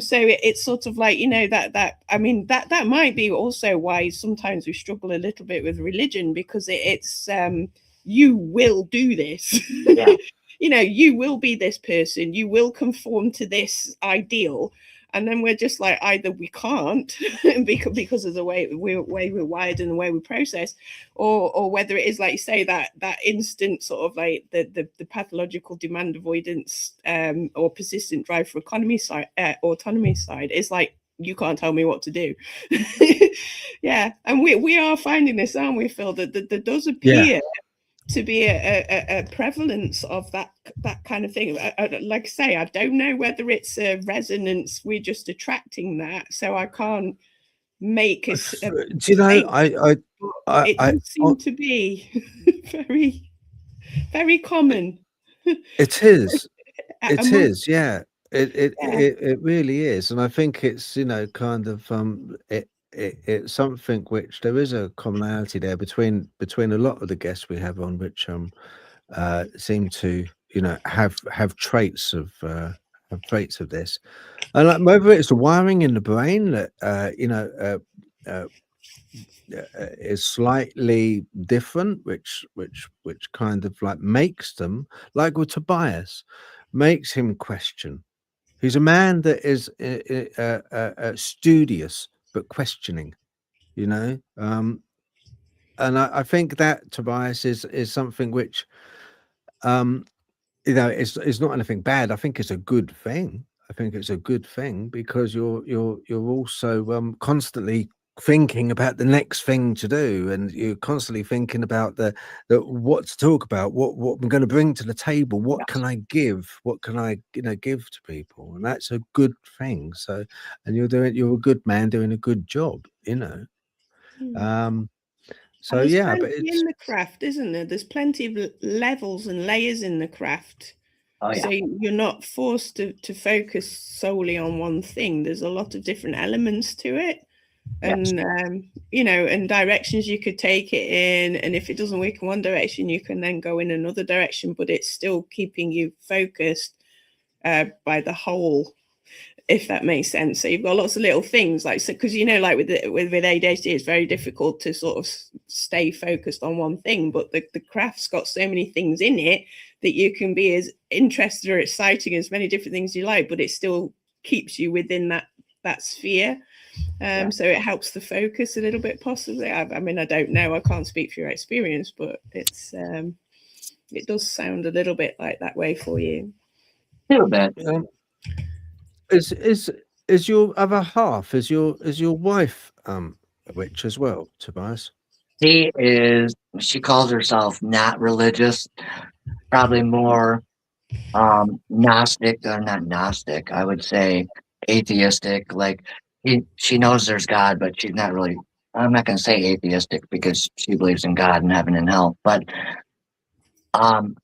So it's sort of like, you know, that I mean, that might be also why sometimes we struggle a little bit with religion, because it's you will do this. You know, you will be this person, you will conform to this ideal. And then we're just like, either we can't because of the way we're wired and the way we process, or whether it is, like you say, that instant sort of like the pathological demand avoidance or persistent drive for autonomy side is like, you can't tell me what to do. Yeah, and we are finding this, aren't we, Phil, that there does appear to be a prevalence of that kind of thing. Like I say, I don't know whether it's a resonance, we're just attracting that, so I can't make a do you know, it does seem to be very, very common. It is. It is, yeah. It really is, and I think it's, you know, kind of it's something which there is a commonality there between a lot of the guests we have on, which seem to, you know, have traits of this, and like whether it's the wiring in the brain that you know is slightly different, which kind of like makes them, like with Tobias, makes him question. He's a man that is studious but questioning, you know. And I think that Tobias is something which, you know, it's not anything bad. I think it's a good thing. I think it's a good thing because you're also constantly thinking about the next thing to do, and you're constantly thinking about the what to talk about, what I'm going to bring to the table, what can I give, what can I, you know, give to people, and that's a good thing. So, and you're a good man doing a good job, you know. So yeah, but it's in the craft, isn't there? There's plenty of levels and layers in the craft. So you're not forced to focus solely on one thing. There's a lot of different elements to it, and you know, and directions you could take it in, and if it doesn't work in one direction, you can then go in another direction, but it's still keeping you focused by the whole. if that makes sense. So you've got lots of little things like, so because you know, like with ADHD, it's very difficult to sort of stay focused on one thing, but the craft's got so many things in it that you can be as interested or exciting as many different things you like, but it still keeps you within that sphere. So it helps the focus a little bit, possibly. I mean, I don't know, I can't speak for your experience, but it's it does sound a little bit like that way for you. A little bit. Is your other half, is your wife a witch as well, Tobias? She calls herself not religious, probably more Gnostic, or not Gnostic, I would say atheistic. Like she knows there's God, but she's not really, I'm not going to say atheistic because she believes in God and heaven and hell, but I'm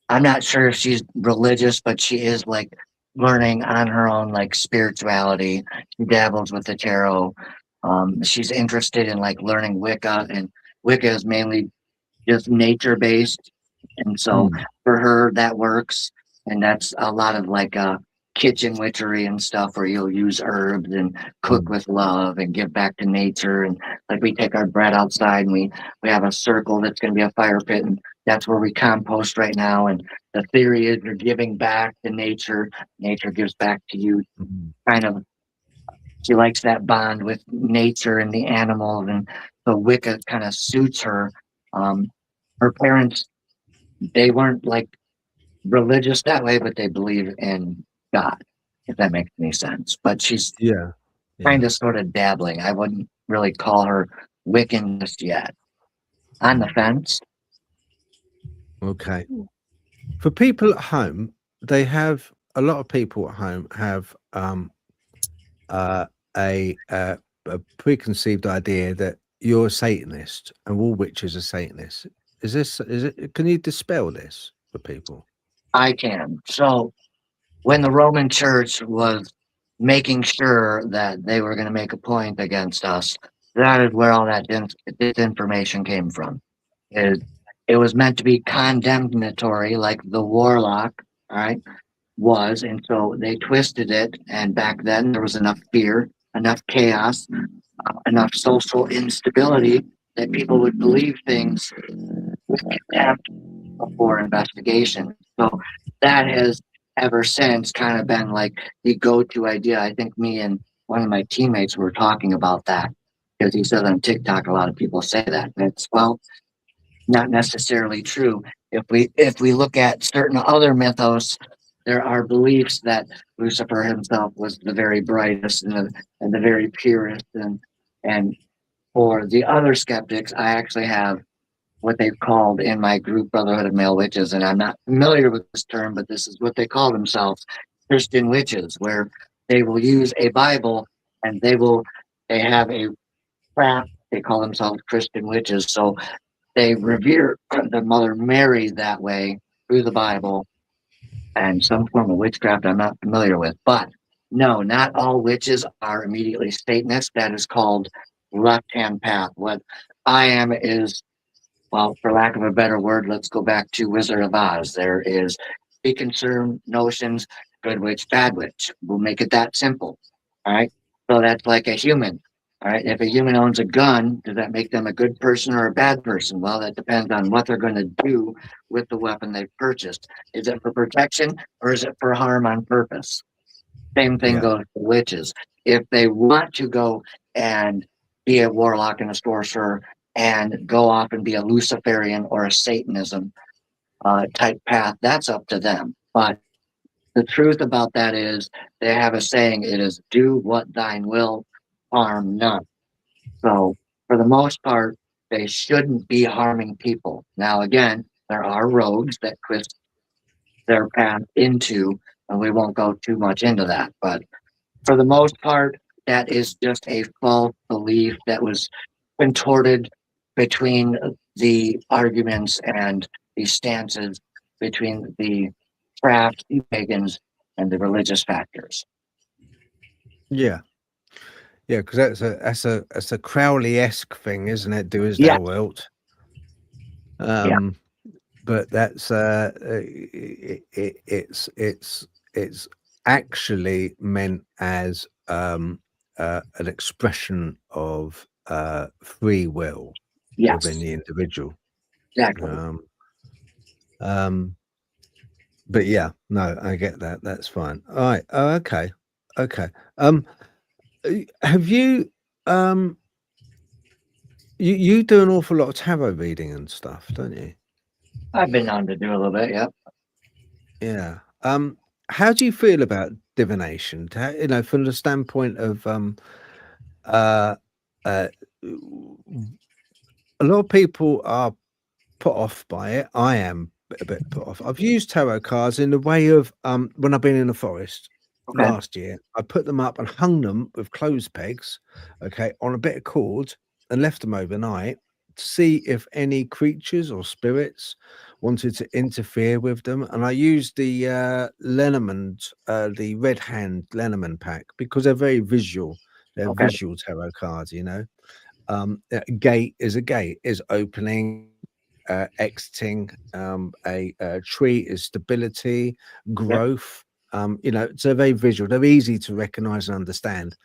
not sure if she's religious, but she is like learning on her own, like spirituality. She dabbles with the tarot. She's interested in like learning Wicca, and Wicca is mainly just nature based. And so for her, that works. And that's a lot of like kitchen witchery and stuff where you'll use herbs and cook with love and give back to nature. And like we take our bread outside and we have a circle that's going to be a fire pit, and that's where we compost right now. And the theory is you're giving back to nature. Nature gives back to you. Kind of, she likes that bond with nature and the animals. And so Wicca kind of suits her. Her parents, they weren't like religious that way, but they believe in God, if that makes any sense. But she's kind of sort of dabbling. I wouldn't really call her Wiccan just yet. On the fence. Okay. For people at home, they have, a lot of people at home have a preconceived idea that you're a Satanist and all witches are Satanists. Is it? Can you dispel this for people? I can. So when the Roman Church was making sure that they were going to make a point against us, that is where all that disinformation came from. It was meant to be condemnatory, like the warlock, all right, was. And so they twisted it. And back then there was enough fear, enough chaos, enough social instability that people would believe things with contempt before investigation. So that has ever since kind of been like the go-to idea. I think me and one of my teammates were talking about that, because he said on TikTok a lot of people say that. It's, well, not necessarily true. If we look at certain other mythos, there are beliefs that Lucifer himself was the very brightest and the very purest. And for the other skeptics, I actually have what they've called in my group Brotherhood of Male Witches, and I'm not familiar with this term, but this is what they call themselves, Christian witches, where they will use a Bible and they have a craft. They call themselves Christian witches. So they revere the Mother Mary that way through the Bible and some form of witchcraft I'm not familiar with. But no, not all witches are immediately Satanists. That is called left-hand path. What I am is, well, for lack of a better word, let's go back to Wizard of Oz. There is preconceived notions, good witch, bad witch. We'll make it that simple. All right. So that's like a human. All right. If a human owns a gun, does that make them a good person or a bad person? Well, that depends on what they're going to do with the weapon they've purchased. Is it for protection or is it for harm on purpose? Same thing goes to witches. If they want to go and be a warlock and a sorcerer and go off and be a Luciferian or a Satanism type path, that's up to them. But the truth about that is they have a saying, it is do what thine will, harm none. So for the most part, they shouldn't be harming people. Now, again, there are roads that twist their path into, and we won't go too much into that. But for the most part, that is just a false belief that was contorted between the arguments and the stances between the craft, the pagans, and the religious factors. Yeah, because that's a Crowley-esque thing, isn't it? Do as thou wilt. But that's it's actually meant as an expression of free will within Yes, the individual. exactly. But yeah, no, I get that. That's fine. All right. Oh, okay. Okay. Have you you do an awful lot of tarot reading and stuff, don't you? I've been known to do a little bit. Yep. Yeah. How do you feel about divination? You know, from the standpoint of uh, a lot of people are put off by it. I am a bit put off. I've used tarot cards in the way of when I've been in the forest Okay. last year. I put them up and hung them with clothes pegs, okay, on a bit of cord and left them overnight to see if any creatures or spirits wanted to interfere with them. And I used the Lenormand, the red hand Lenormand pack, because they're very visual. They're Okay. visual tarot cards, you know. A gate is a gate, is opening, exiting. A tree is stability, Yep. growth. You know, so very visual. They're easy to recognize and understand,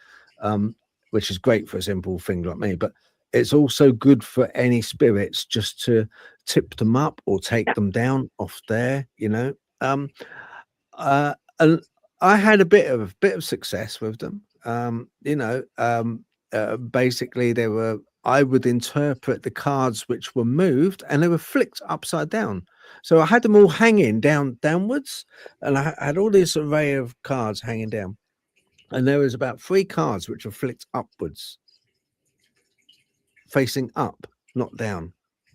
which is great for a simple thing like me. But it's also good for any spirits just to tip them up or take them down off there. You know, and I had a bit of success with them. You know, basically they were. I would interpret the cards which were moved, and they were flicked upside down. So I had them all hanging downwards, and I had all this array of cards hanging down, and there was about 3 cards which were flicked upwards, facing up, not down.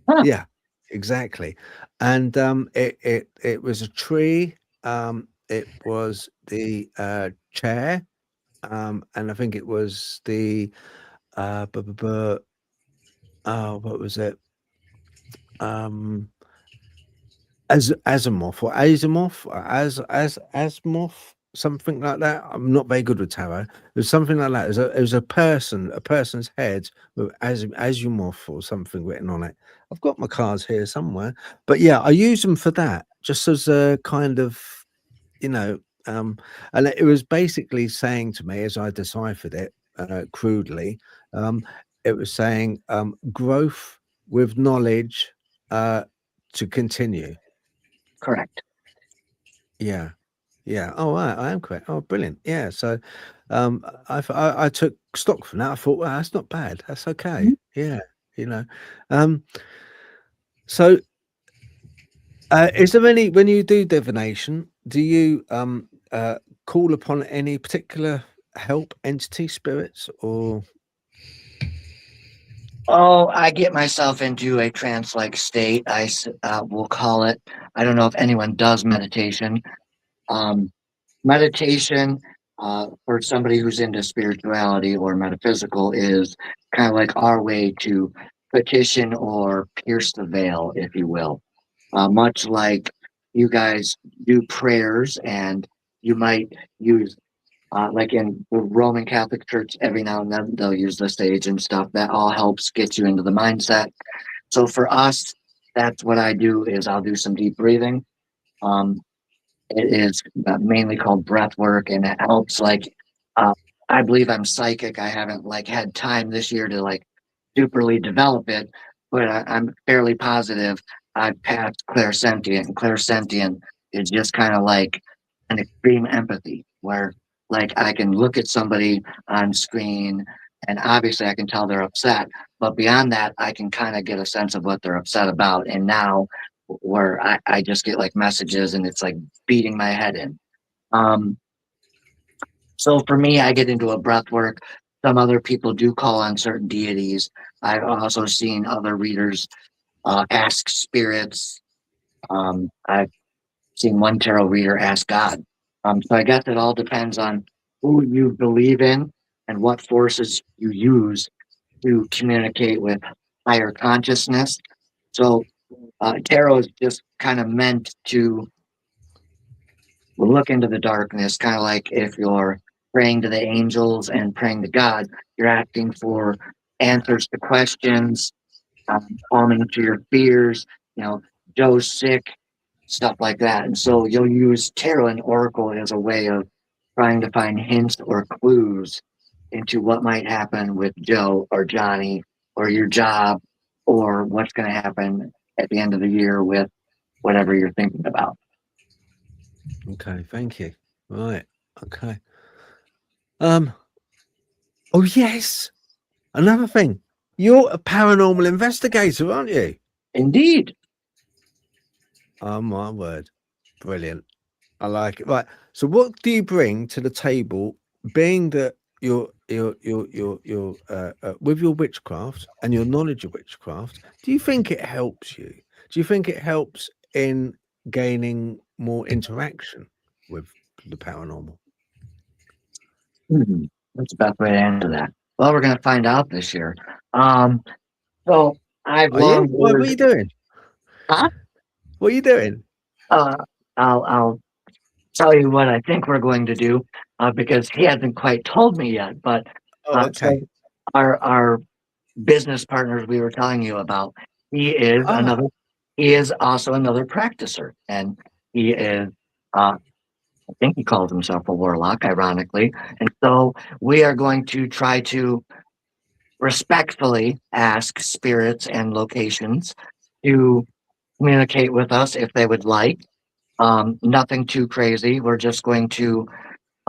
Huh. Yeah, exactly. And it was a tree. It was the chair, and I think it was the what was it? Asimov, Asimov, something like that. I'm not very good with tarot. It was something like that. It was a person's head with Asimov or something written on it. I've got my cards here somewhere, but yeah, I use them for that, just as a kind of, you know, and it was basically saying to me, as I deciphered it crudely, it was saying growth with knowledge to continue. Correct. Yeah. Yeah. Oh, I am correct. Oh, brilliant. Yeah. So I took stock from that. I thought, well, that's not bad. That's okay. Mhm. Yeah. You know. So is there any, when you do divination, do you call upon any particular help, entity, spirits, or Oh, I get myself into a trance-like state. Will call it. I don't know if anyone does meditation. Um, meditation for somebody who's into spirituality or metaphysical is kind of like our way to petition or pierce the veil, if you will. Much like you guys do prayers, and you might use like in the Roman Catholic Church, every now and then they'll use the stage and stuff. That all helps get you into the mindset. So for us, that's what I do. Is I'll do some deep breathing. Um, it is mainly called breath work, and it helps. Like, uh, I believe I'm psychic. I haven't like had time this year to like superly develop it, but I'm fairly positive I've passed clairsentient. And clairsentient is just kind of like an extreme empathy, where like I can look at somebody on screen, and obviously I can tell they're upset, but beyond that, I can kind of get a sense of what they're upset about. And now where I just get like messages, and it's like beating my head in. Um, so for me, I get into a breath work. Some other people do call on certain deities. I've also seen other readers ask spirits. I've seen one tarot reader ask God. So I guess it all depends on who you believe in and what forces you use to communicate with higher consciousness. So tarot is just kind of meant to look into the darkness, kind of like if you're praying to the angels and praying to God, you're asking for answers to questions, calming to your fears, you know, Joe's sick, stuff like that. And so you'll use tarot and oracle as a way of trying to find hints or clues into what might happen with Joe or Johnny or your job or what's going to happen at the end of the year with whatever you're thinking about. Okay, thank you. Right. Okay. Oh yes. Another thing. You're a paranormal investigator, aren't you? Indeed. Oh my word. Brilliant. I like it. Right. So what do you bring to the table, being that you're with your witchcraft and your knowledge of witchcraft? Do you think it helps you? Do you think it helps in gaining more interaction with the paranormal? That's the best way to answer that. Well, we're going to find out this year. So I've long What are you doing? Huh? What are you doing? I'll tell you what I think we're going to do because he hasn't quite told me yet. But Okay. so our business partners we were telling you about, he is another. He is also another practicer, and he is. I think he calls himself a warlock, ironically. And so we are going to try to respectfully ask spirits and locations to communicate with us if they would like. Nothing too crazy. We're just going to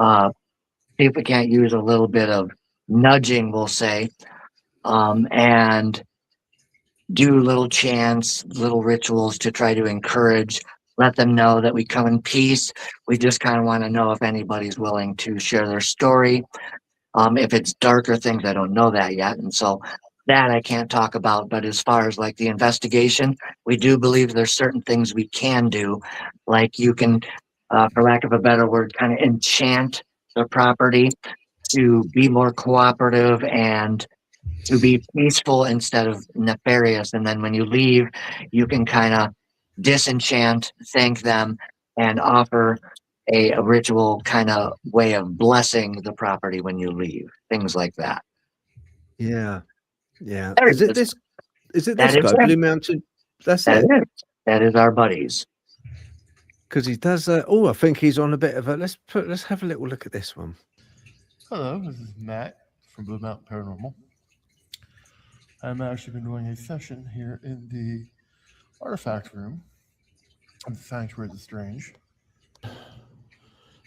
see if we can't use a little bit of nudging, we'll say, and do little chants, little rituals to try to encourage, let them know that we come in peace. We just kind of want to know if anybody's willing to share their story. If it's darker things, I don't know that yet. And so that I can't talk about. But as far as like the investigation, we do believe there's certain things we can do. Like you can, for lack of a better word, kind of enchant the property to be more cooperative and to be peaceful instead of nefarious. And then when you leave, you can kind of disenchant, thank them, and offer a ritual kind of way of blessing the property when you leave. Things like that. Yeah. Yeah. There Is it it is. this That is guy, him. Blue Mountain? That's That it. is. That is our buddies. Because he does I think he's on a bit of a let's have a little look at this one. Hello, this is Matt from Blue Mountain Paranormal. I'm actually been doing a session here in the artifact room of the Sanctuary of the Strange.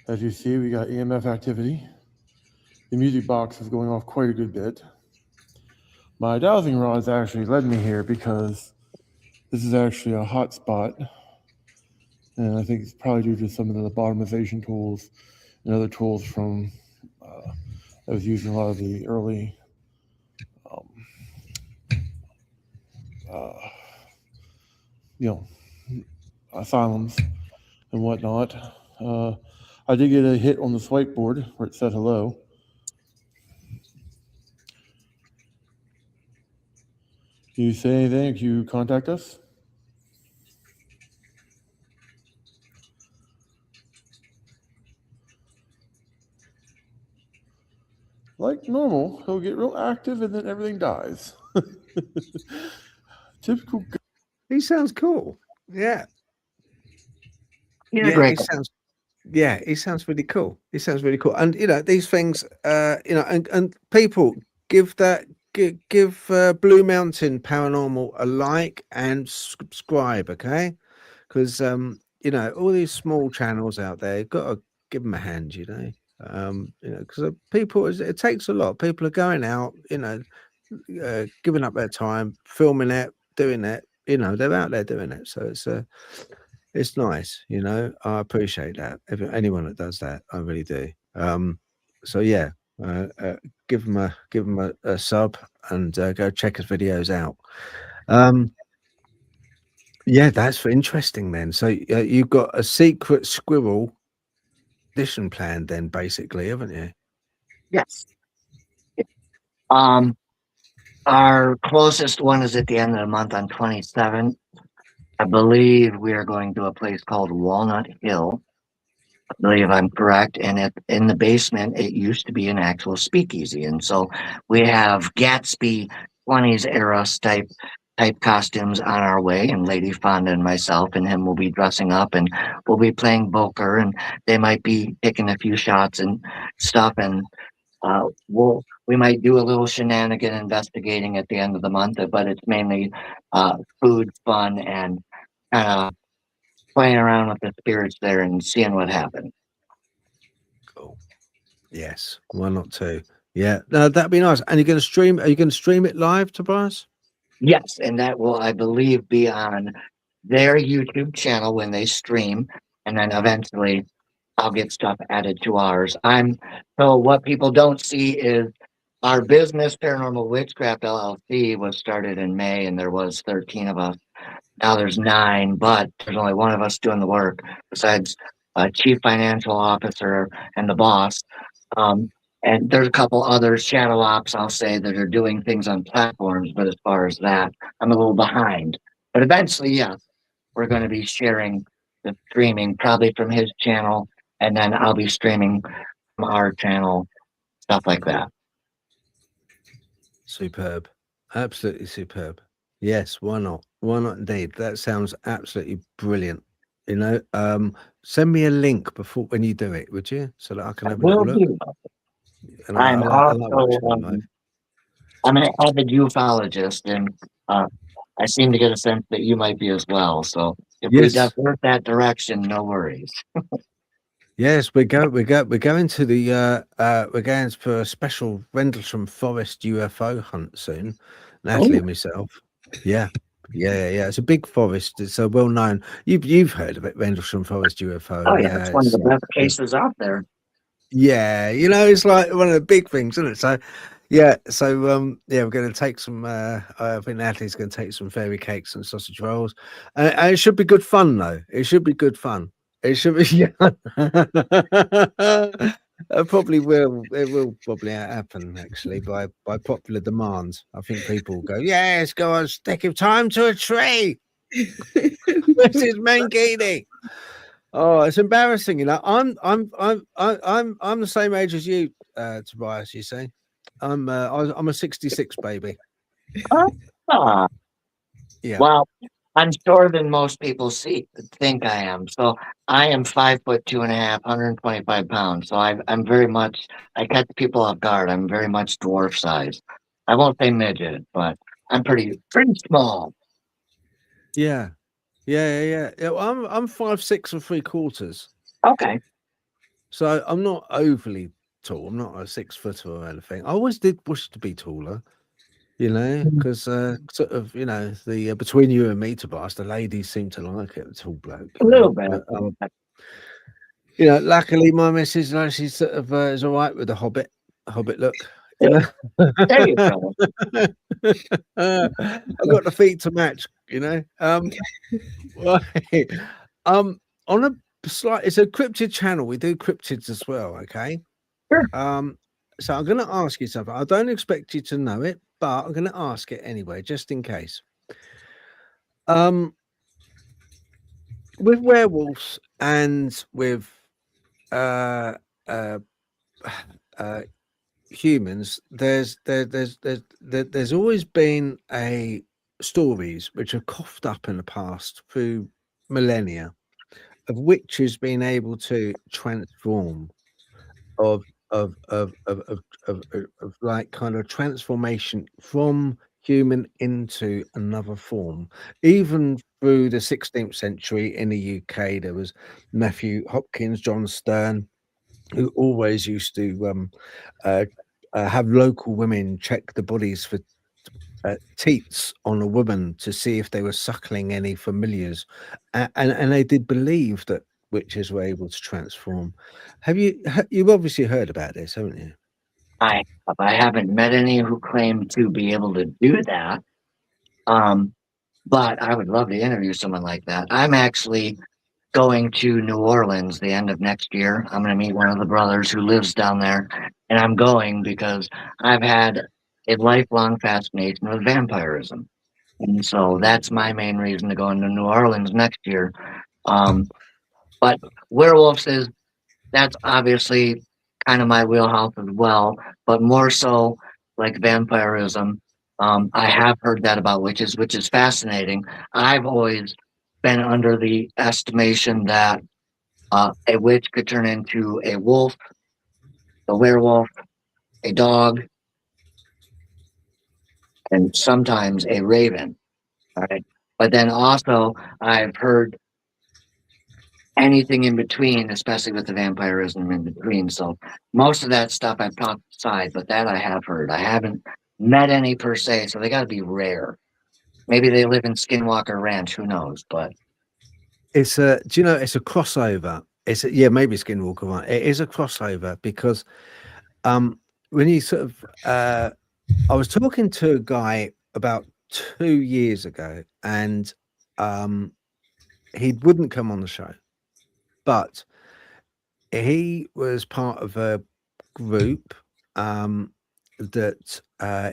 As you see, we got EMF activity. The music box is going off quite a good bit. My dowsing rods actually led me here because this is actually a hot spot. And I think it's probably due to some of the lobotomization tools and other tools from that was used in a lot of the early asylums and whatnot. I did get a hit on this whiteboard where it said hello. Can you say anything if you contact us? Like normal, he'll get real active and then everything dies. Typical. He sounds cool. Yeah. He's a great guy. He sounds really cool. He sounds really cool. And these things, and people give Blue Mountain Paranormal a like and subscribe, okay? Because all these small channels out there, you've got to give them a hand, because people, it takes a lot. People are going out, giving up their time, filming it, doing it. They're out there doing it. So it's nice. I appreciate that. Anyone that does that, I really do. So yeah, give them a sub and go check his videos out. Yeah, that's interesting then. So you've got a secret squirrel edition plan then, basically, haven't you? Yes. Our closest one is at the end of the month on 27th. I believe we are going to a place called Walnut Hill. I believe I'm correct. And in the basement, it used to be an actual speakeasy. And so we have Gatsby 20s era type type costumes on our way, and Lady Fonda and myself and him will be dressing up, and we'll be playing poker, and they might be taking a few shots and stuff, and we might do a little shenanigan investigating at the end of the month, but it's mainly food, fun, and kind of playing around with the spirits there and seeing what happens. Cool. Yes, why not too? Yeah, no, that'd be nice. And you're going to stream? Are you going to stream it live, Tobias? Yes, and that will, I believe, be on their YouTube channel when they stream, and then eventually I'll get stuff added to ours. So what people don't see is our business, Paranormal Witchcraft LLC, was started in May, and there was 13 of us. Now there's 9, but there's only one of us doing the work, besides chief financial officer and the boss. And there's a couple other shadow ops, I'll say, that are doing things on platforms, but as far as that, I'm a little behind. But eventually, yes, we're going to be sharing the streaming, probably from his channel, and then I'll be streaming from our channel, stuff like that. Superb. Absolutely superb. Yes, why not? Why not indeed? That sounds absolutely brilliant. You know, send me a link before when you do it, would you? So that I can have a Will little look. do. And I'm like also watching them live. I'm an avid ufologist, and I seem to get a sense that you might be as well. So if we Yes. divert that direction, no worries. Yes, we're going to the we're going for a special Rendlesham Forest UFO hunt soon. Natalie and myself. Yeah. It's a big forest. It's a well known. You've heard of it, Rendlesham Forest UFO. Oh yeah, it's one of the best cases out there. Yeah, you know, it's like one of the big things, isn't it? So yeah, we're going to take some. I think Natalie's going to take some fairy cakes and sausage rolls, and it should be good fun, though. It should be good fun. It should be. Yeah. It probably will. It will probably happen actually by popular demand. I think people will go, yes, go on, stick of time to a tree. This is Mankini. Oh, it's embarrassing, you know. I'm the same age as you, Tobias. You see, I'm a 66 baby. Ah, Yeah. well, I'm shorter than most people think I am. So I am 5'2.5", 125 pounds. So I'm very much, I catch people off guard. I'm very much dwarf size. I won't say midget, but I'm pretty small. Yeah. Well, I'm 5'6" and 3/4. Okay. So I'm not overly tall. I'm not a 6 footer or anything. I always did wish to be taller, you know, because sort of, you know, the between you and me, Tobias, the ladies seem to like it. The tall bloke, A little bit. But, you know, luckily my missus, she sort of is all right with the hobbit look. You know, There you go. I've got the feet to match. You know, right. On a slight, it's a cryptid channel. We do cryptids as well. Okay. Sure. So I'm going to ask you something. I don't expect you to know it, but I'm going to ask it anyway, just in case. With werewolves and with humans, there's always been stories which are coughed up in the past through millennia of witches being able to transform, of like kind of transformation from human into another form. Even through the 16th century in the UK, there was Matthew Hopkins, John Stern, who always used to have local women check the bodies for teats on a woman to see if they were suckling any familiars, and they did believe that witches were able to transform. You've obviously heard about this, haven't you? I haven't met any who claim to be able to do that. But I would love to interview someone like that. I'm actually going to New Orleans the end of next year. I'm going to meet one of the brothers who lives down there, and I'm going because I've had a lifelong fascination with vampirism, and so that's my main reason to go into New Orleans next year. But werewolves that's obviously kind of my wheelhouse as well, but more so like vampirism. I have heard that about witches, which is fascinating. I've always been under the estimation that a witch could turn into a wolf, a werewolf, a dog, and sometimes a raven. All right. But then also, I've heard anything in between, especially with the vampirism in between. So most of that stuff I've talked aside, but that I have heard. I haven't met any per se, so they got to be rare. Maybe they live in Skinwalker Ranch. Who knows? But it's a, do you know, it's a crossover. It's a, yeah, maybe Skinwalker, right? It is a crossover because when you sort of I was talking to a guy about 2 years ago, and he wouldn't come on the show, but he was part of a group that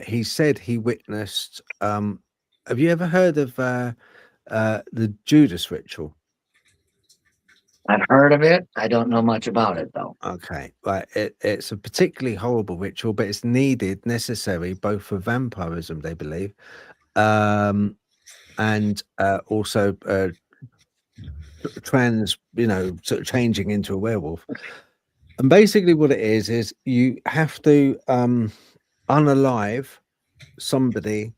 he said he witnessed. Have you ever heard of the Judas ritual? I've heard of it. I don't know much about it though. Okay, right. It's a particularly horrible ritual, but it's needed, necessary, both for vampirism, they believe, and also trans, you know, sort of changing into a werewolf. And basically, what it is you have to unalive somebody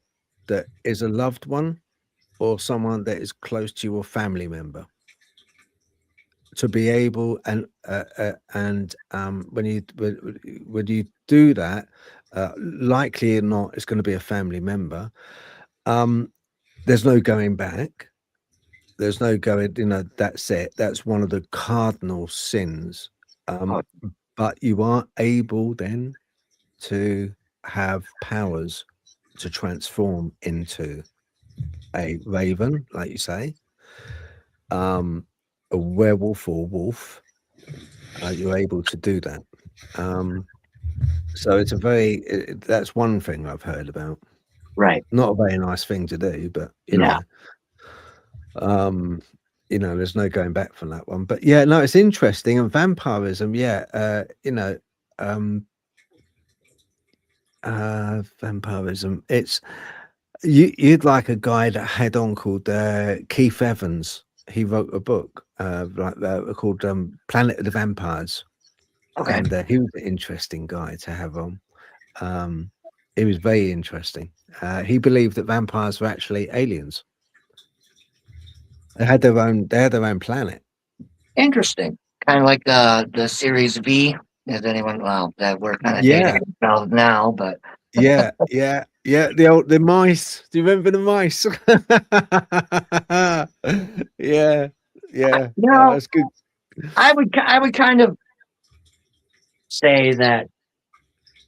that is a loved one or someone that is close to your family member, to be able and when you do that, likely or not, it's going to be a family member. There's no going back. There's no going, you know, that's it. That's one of the cardinal sins. But you are able then to have powers to transform into a raven, like you say, a werewolf or wolf. You're able to do that. So it's a very, that's one thing I've heard about. Right. Not a very nice thing to do, but you know, there's no going back from that one. But yeah, no, it's interesting. And vampirism, vampirism, it's you'd like a guy that had on called Keith Evans. He wrote a book called Planet of the Vampires. Okay. And he was an interesting guy to have on. He was very interesting. He believed that vampires were actually aliens. They had their own planet. Interesting. Kind of like the series V. Is anyone? Well, that we're kind of dating ourselves now, but yeah. The mice. Do you remember the mice? yeah. No, that's good. I would kind of say that,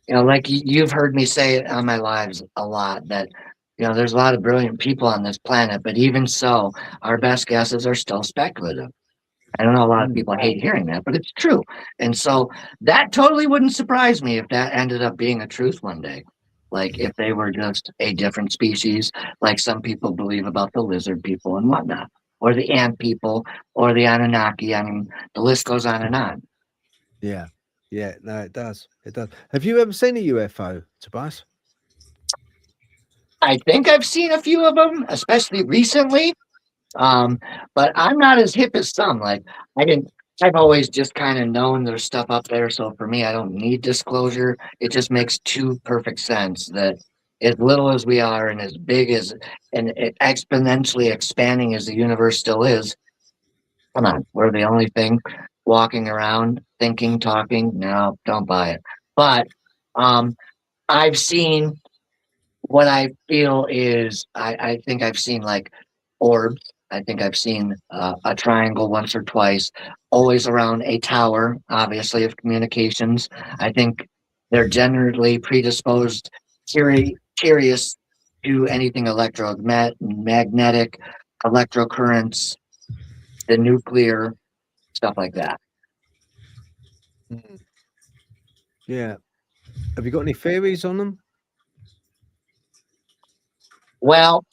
you know, like you've heard me say it on my lives a lot, that, you know, there's a lot of brilliant people on this planet, but even so, our best guesses are still speculative. I don't know, a lot of people hate hearing that, but it's true. And so that totally wouldn't surprise me if that ended up being a truth one day. Like if they were just a different species, like some people believe about the lizard people and whatnot, or the ant people, or the Anunnaki. I mean, the list goes on and on. Yeah, no, it does. Have you ever seen a UFO, Tobias? I think I've seen a few of them, especially recently. But I'm not as hip as some. Like I've always just kind of known there's stuff up there. So for me, I don't need disclosure. It just makes perfect sense that as little as we are and as big as and exponentially expanding as the universe still is, come on, we're the only thing walking around, thinking, talking. No, don't buy it. But I've seen what I feel is I think I've seen like orbs. I think I've seen a triangle once or twice, always around a tower, obviously, of communications. I think they're generally predisposed, curious to anything electromagnetic, electrocurrents, the nuclear, stuff like that. Yeah. Have you got any theories on them? Well,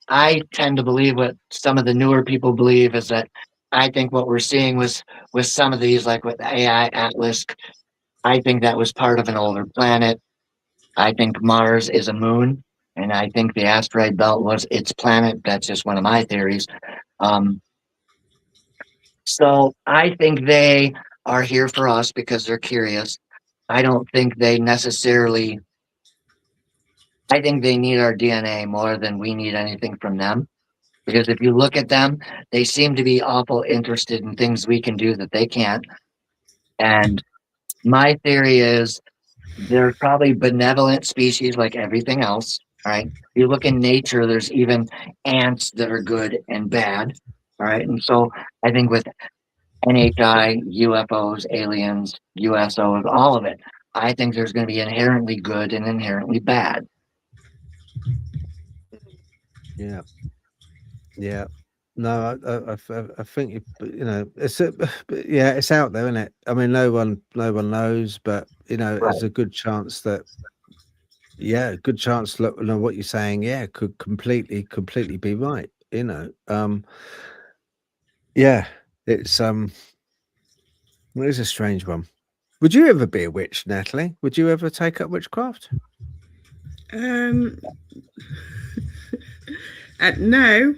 I tend to believe what some of the newer people believe is that I think what we're seeing with some of these, like with AI Atlas, I think that was part of an older planet. I think Mars is a moon, and I think the asteroid belt was its planet. That's just one of my theories. So I think they are here for us because they're curious. I don't think they necessarily, I think they need our DNA more than we need anything from them. Because if you look at them, they seem to be awful interested in things we can do that they can't. And my theory is they're probably benevolent species like everything else. All right. If you look in nature, there's even ants that are good and bad. All right. And so I think with NHI, UFOs, aliens, USOs, all of it, I think there's going to be inherently good and inherently bad. Yeah. Yeah. No, I think it's yeah, it's out there, isn't it? I mean, no one knows, but there's a good chance that good chance. Look, what you're saying, could completely be right. Yeah, it's it is a strange one. Would you ever be a witch, Natalie? Would you ever take up witchcraft? No.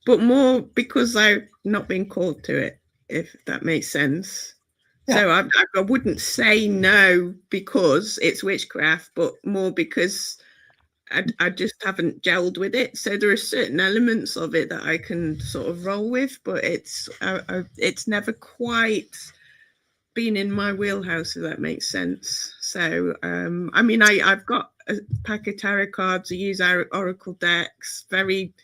But more because I've not been called to it, if that makes sense. Yeah. So I wouldn't say no because it's witchcraft, but more because I just haven't gelled with it. So there are certain elements of it that I can sort of roll with, but it's never quite been in my wheelhouse, if that makes sense. So I mean, I've got a pack of tarot cards. I use oracle decks. Very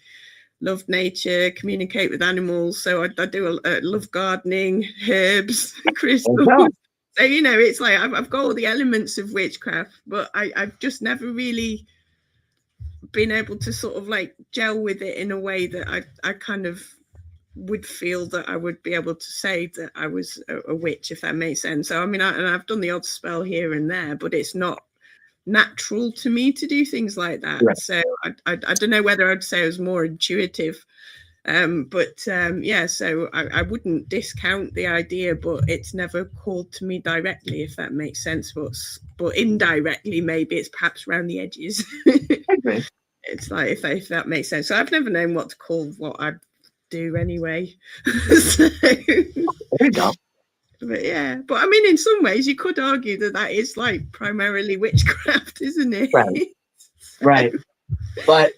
love nature, communicate with animals. So I do love gardening, herbs, crystals. So, it's like I've got all the elements of witchcraft, but I've just never really been able to sort of like gel with it in a way that I kind of would feel that I would be able to say that I was a witch, if that makes sense. So, I mean, I've done the odd spell here and there, but it's not natural to me to do things like that. Right. So I don't know whether I'd say I was more intuitive, so I wouldn't discount the idea, but it's never called to me directly, if that makes sense. But indirectly, maybe it's perhaps around the edges. Okay. It's like if that makes sense. So I've never known what to call what I do anyway. So, there you go. But I mean, in some ways, you could argue that is like primarily witchcraft, isn't it? Right. Right. But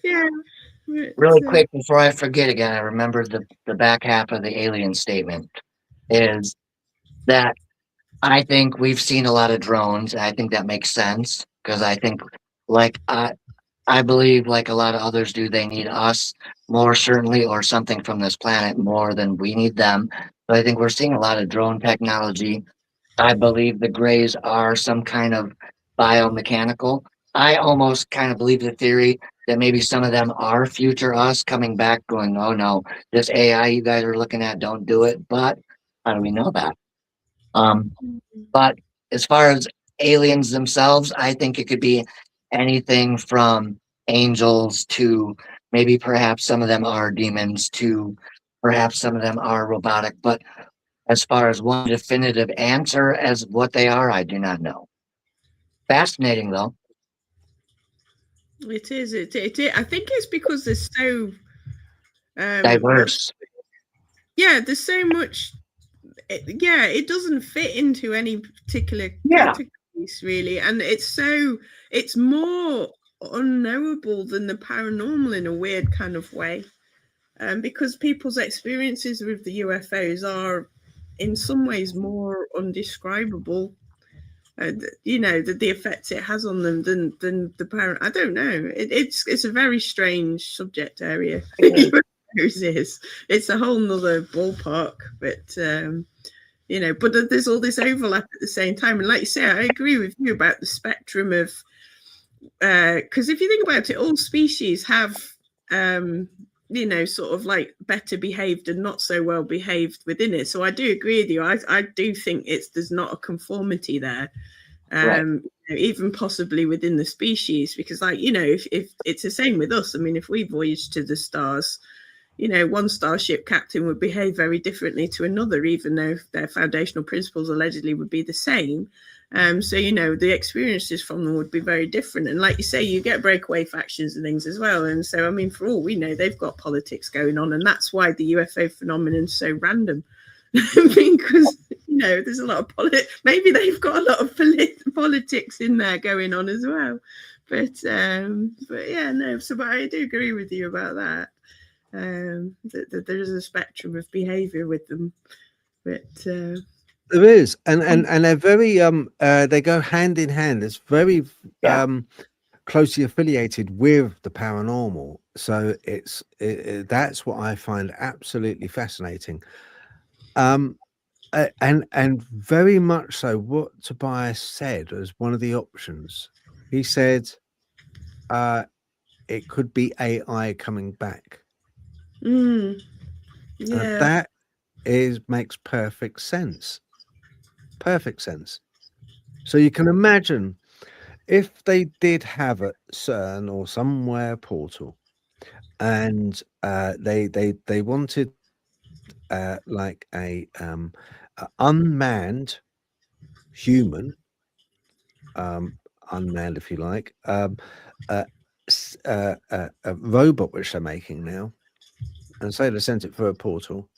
really quick before I forget again, I remember the back half of the alien statement is that I think we've seen a lot of drones, and I think that makes sense because I think, like I believe, like a lot of others do, they need us more certainly, or something from this planet more than we need them. But I think we're seeing a lot of drone technology. I believe the Greys are some kind of biomechanical. I almost kind of believe the theory that maybe some of them are future us coming back going, oh no, this AI you guys are looking at, don't do it. But how do we know that? But as far as aliens themselves, I think it could be anything from angels to maybe perhaps some of them are demons to perhaps some of them are robotic. But as far as one definitive answer as what they are, I do not know. Fascinating, though. It is. It is. I think it's because there's so diverse. There's so much. It doesn't fit into any particular categories, really, and it's more unknowable than the paranormal in a weird kind of way, because people's experiences with the UFOs are in some ways more undescribable, the effects it has on them than the parent. I don't know. It's a very strange subject area. It's a whole nother ballpark, but but there's all this overlap at the same time. And like you say, I agree with you about the spectrum of, because if you think about it, all species have sort of like better behaved and not so well behaved within it. So I do agree with you. I do think there's not a conformity there, right. Even possibly within the species, because if it's the same with us. I mean, if we voyage to the stars, one starship captain would behave very differently to another, even though their foundational principles allegedly would be the same. So, you know, the experiences from them would be very different. And like you say, you get breakaway factions and things as well. And so, I mean, for all we know, they've got politics going on. And that's why the UFO phenomenon is so random. Because, you know, there's a lot of maybe they've got a lot of politics in there going on as well. But yeah, no, so but I do agree with you about that. That there is a spectrum of behavior with them. But there is, and they're very they go hand in hand. It's very closely affiliated with the paranormal. So that's what I find absolutely fascinating. And very much so what Tobias said as one of the options. He said it could be AI coming back. Yeah, That makes perfect sense. Perfect sense. So you can imagine if they did have a CERN or somewhere portal, and they wanted like a unmanned human, unmanned if you like, a robot which they're making now, and say they sent it through a portal,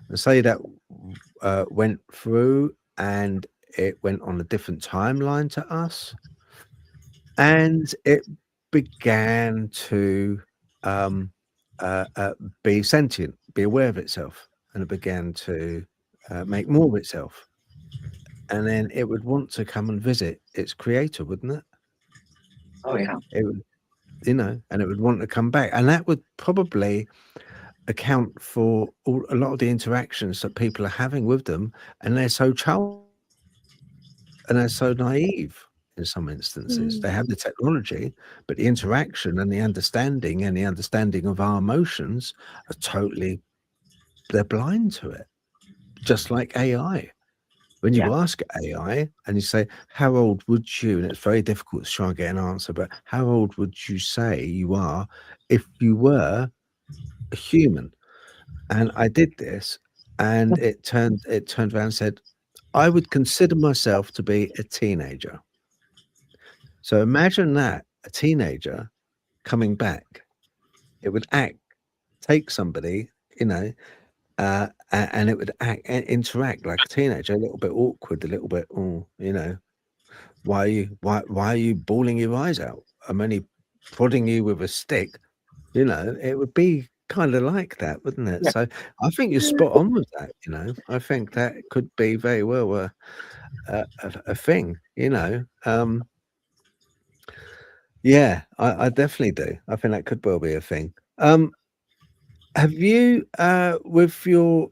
and say that went through and it went on a different timeline to us, and it began to be sentient, be aware of itself, and it began to make more of itself, and then it would want to come and visit its creator, wouldn't it? Oh yeah. It would, you know, and it would want to come back, and that would probably account for a lot of the interactions that people are having with them, and they're so child and they're so naive in some instances. They have the technology, but the interaction and the understanding of our emotions are totally, they're blind to it, just like AI. When you ask AI and you say, how old would you, and it's very difficult to try and get an answer, but how old would you say you are if you were a human? And I did this, and it turned around and said, I would consider myself to be a teenager. So imagine that, a teenager coming back. It would take somebody, you know, and it would interact like a teenager, a little bit awkward, a little bit, oh, you know, why are you bawling your eyes out? I'm only prodding you with a stick. You know, it would be kind of like that, wouldn't it? So I think you're spot on with that. You know, I think that could be very well a thing. You know, yeah, I definitely do. I think that could well be a thing. Have you, with your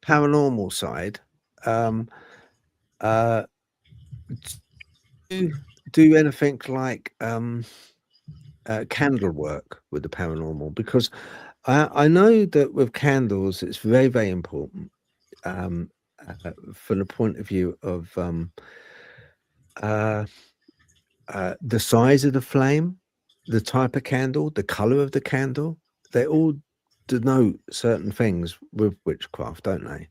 paranormal side, do anything like candle work with the paranormal? Because I know that with candles, it's very, very important from the point of view of the size of the flame, the type of candle, the color of the candle. They all denote certain things with witchcraft, don't they?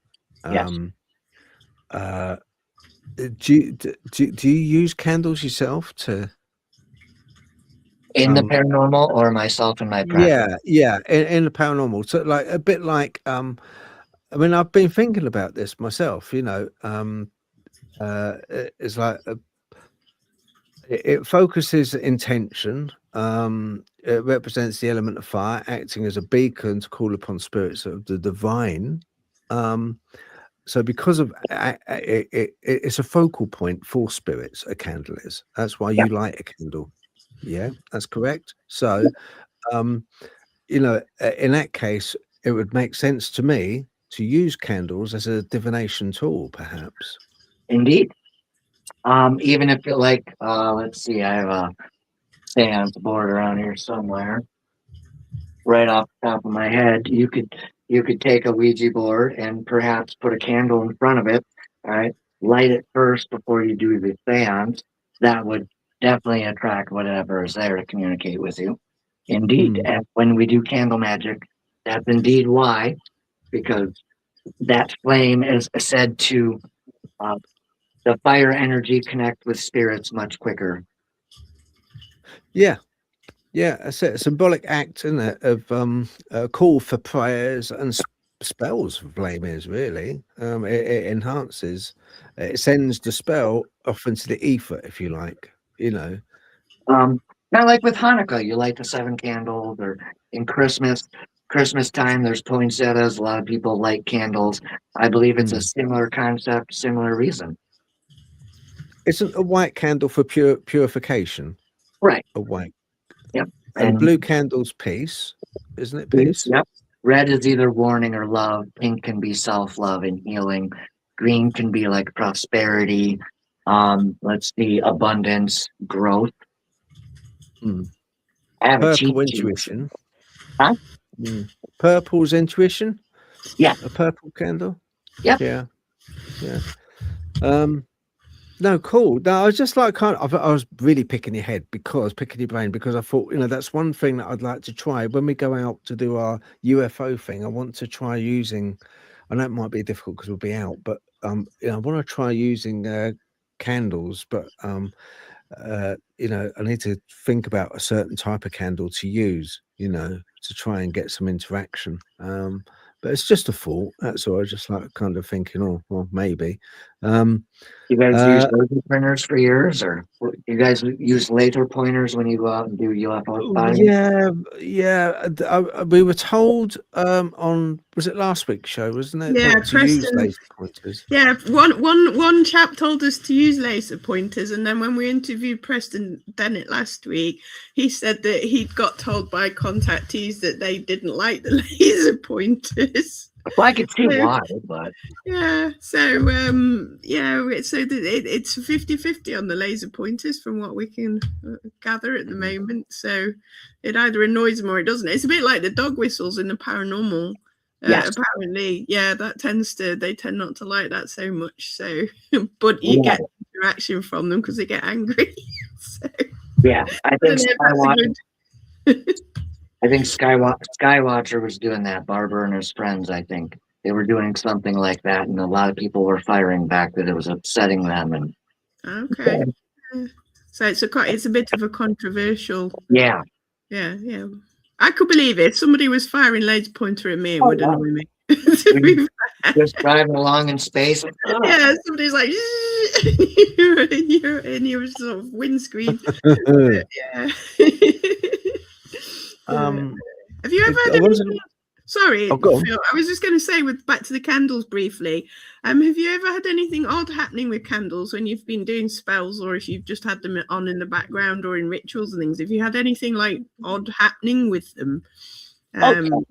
Yes. Do you use candles yourself to In the paranormal, or myself in my practice? yeah, in the paranormal? So like a bit like I mean, I've been thinking about this myself, you know. It's like it focuses intention. It represents the element of fire, acting as a beacon to call upon spirits of the divine. So because of it's a focal point for spirits, a candle is. That's why you light a candle. Yeah, that's correct. So, you know, in that case, it would make sense to me to use candles as a divination tool, perhaps. Indeed. Even if it like, let's see, I have a seance board around here somewhere. Right off the top of my head, you could take a Ouija board and perhaps put a candle in front of it. All right, light it first before you do the seance. That would definitely attract whatever is there to communicate with you. Indeed, and when we do candle magic, that's indeed why, because that flame is said to the fire energy connect with spirits much quicker. Yeah. Yeah, it's a symbolic act, isn't it, of a call for prayers and spells for flame is really. It enhances, it sends the spell off into the ether, if you like, you know. Not like with Hanukkah, you light the 7 candles, or in Christmas time, there's poinsettias. A lot of people light candles. I believe it's a similar concept, similar reason. Isn't a white candle for purification? Right. A white. Yep. And blue candle's peace, isn't it? Peace. Yep. Red is either warning or love. Pink can be self-love and healing. Green can be like prosperity. Let's see, abundance, growth. I have Purple intuition. Huh? Purple's intuition. Yeah. A purple candle. Yep. Yeah. Yeah. No, cool. No, I was just like I was really picking your brain because I thought, you know, that's one thing that I'd like to try when we go out to do our UFO thing. I want to try using, I know it might be difficult because we'll be out, but you know, I want to try using candles, but you know, I need to think about a certain type of candle to use, you know, to try and get some interaction. But it's just a thought. That's all. I was just like kind of thinking, oh, well, maybe. You guys use laser printers for yours, or you guys use laser pointers when you go out and do UFO spotting? Yeah. We were told on, was it last week's show, wasn't it? Yeah, to use laser pointers. Yeah, one chap told us to use laser pointers, and then when we interviewed Preston Dennett last week, he said that he'd got told by contactees that they didn't like the laser pointers. Well, I could see why, but yeah. So it's 50-50 on the laser pointers from what we can gather at the moment. So it either annoys them or it doesn't. It's a bit like the dog whistles in the paranormal. Yes. Apparently, yeah, they tend not to like that so much. So, but you get interaction from them because they get angry. So, yeah, I think Skywatcher was doing that. Barber and his friends, I think they were doing something like that, and a lot of people were firing back that it was upsetting them. And okay, so it's a bit of a controversial. Yeah. I could believe it. If somebody was firing laser pointer at me, it would annoy me. Just driving along in space. Yeah, somebody's like, and you're sort of windscreen. Yeah. Have you ever had anything? Sorry, Phil, I was just going to say, back to the candles briefly. Have you ever had anything odd happening with candles when you've been doing spells, or if you've just had them on in the background or in rituals and things? Have you had anything like odd happening with them? Let's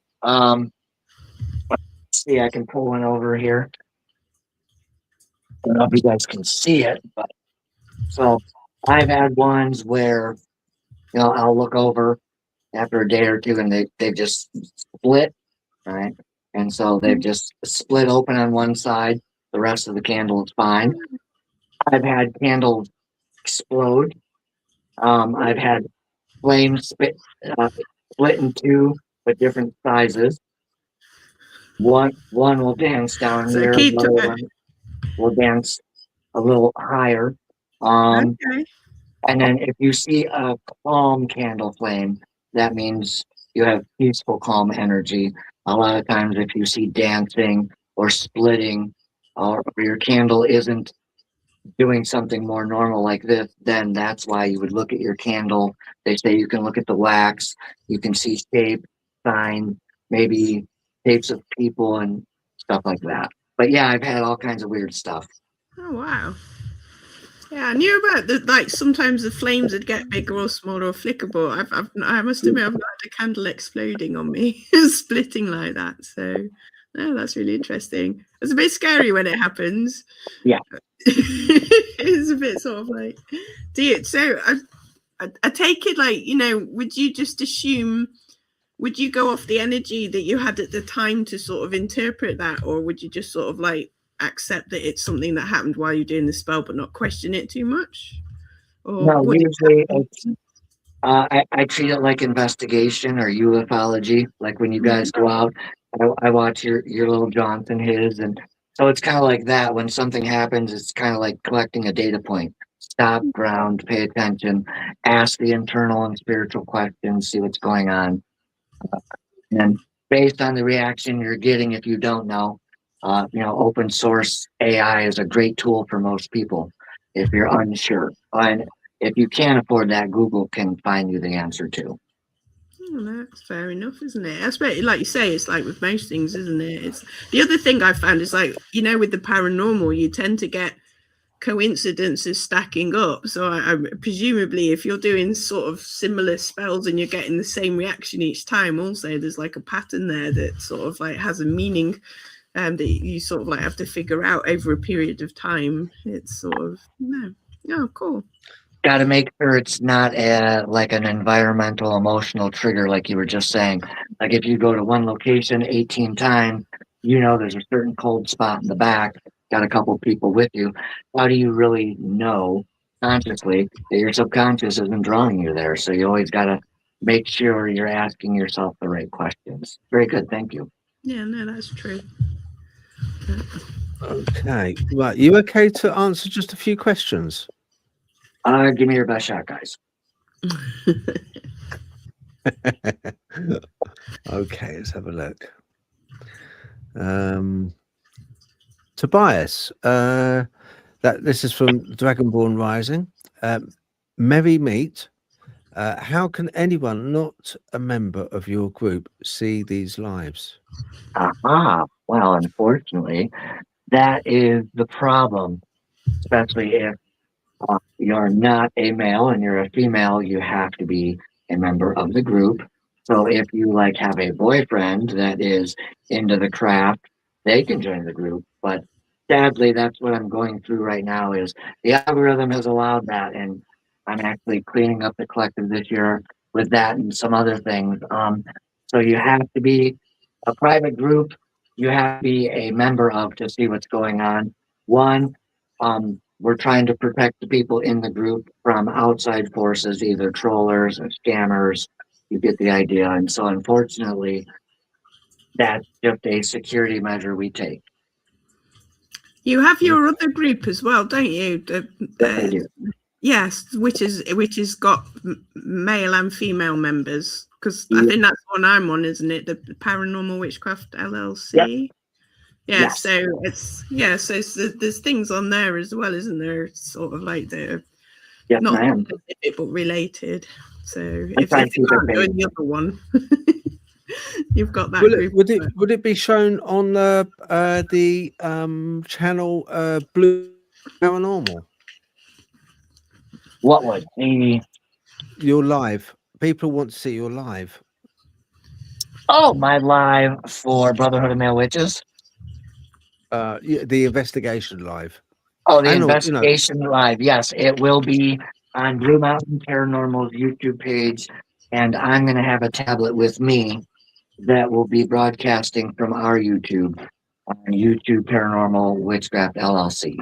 see, I can pull one over here. I don't know if you guys can see it, but so I've had ones where, you know, I'll look over after a day or two and they've just split, right? And so they've just split open on one side. The rest of the candle is fine. I've had candles explode. I've had flames split in two, but different sizes. One will dance down here. Another one will dance a little higher. Okay. And then if you see a calm candle flame, that means you have peaceful, calm energy. A lot of times if you see dancing or splitting, or your candle isn't doing something more normal like this, then that's why you would look at your candle. They say you can look at the wax, you can see shape, sign, maybe shapes of people and stuff like that. But yeah, I've had all kinds of weird stuff. Oh, wow. Yeah, I knew about the, like, sometimes the flames would get bigger or smaller or flicker, but I must admit I've not had a candle exploding on me, splitting like that. So, no, that's really interesting. It's a bit scary when it happens. Yeah. It's a bit sort of like, so I take it, like, you know, would you just assume, would you go off the energy that you had at the time to sort of interpret that, or would you just sort of like accept that it's something that happened while you're doing the spell but not question it too much? Or no, usually I treat it like investigation or ufology. Like when you guys go out, I watch your little Johnson, his, and So it's kind of like that. When something happens, it's kind of like collecting a data point. Stop, ground, pay attention, ask the internal and spiritual questions, see what's going on. And based on the reaction you're getting, if you don't know, open source AI is a great tool for most people if you're unsure. And if you can't afford that, Google can find you the answer too. Oh, that's fair enough, isn't it? Especially, like you say, it's like with most things, isn't it? It's the other thing I found is like, with the paranormal, you tend to get coincidences stacking up. So I presumably, if you're doing sort of similar spells and you're getting the same reaction each time, also there's like a pattern there that sort of like has a meaning that you sort of like have to figure out over a period of time. It's sort of cool. Got to make sure it's not like an environmental emotional trigger, like you were just saying. Like if you go to one location 18 times, there's a certain cold spot in the back, got a couple people with you. How do you really know consciously that your subconscious isn't drawing you there? So you always got to make sure you're asking yourself the right questions. Very good. Thank you. Yeah, no, that's true. Okay. Right. You okay to answer just a few questions? Give me your best shot, guys. Okay, let's have a look. Tobias, this is from Dragonborn Rising. Merry meet. How can anyone not a member of your group see these lives? Aha. Well, unfortunately, that is the problem, especially if you're not a male and you're a female, you have to be a member of the group. So if you have a boyfriend that is into the craft, they can join the group. But sadly, that's what I'm going through right now is the algorithm has allowed that. And I'm actually cleaning up the collective this year with that and some other things. So you have to be a private group. You have to be a member of to see what's going on. One, we're trying to protect the people in the group from outside forces, either trollers or scammers. You get the idea. And so, unfortunately, that's just a security measure we take. You have your other group as well, don't you? I do. Yes, which is got male and female members. Because I think that's one I'm on, isn't it? The Paranormal Witchcraft LLC. Yep. Yeah, Yes. so there's things on there as well, isn't there? Sort of like they're not specific but related. So if you can't join the other one, you've got that group. Would it be shown on the channel Blue Paranormal? What would your live? People want to see your live. Oh, my live for Brotherhood of Male Witches. The investigation live. Oh, the investigation live. Yes, it will be on Blue Mountain Paranormal's YouTube page, and I'm going to have a tablet with me that will be broadcasting from our YouTube on YouTube Paranormal Witchcraft LLC.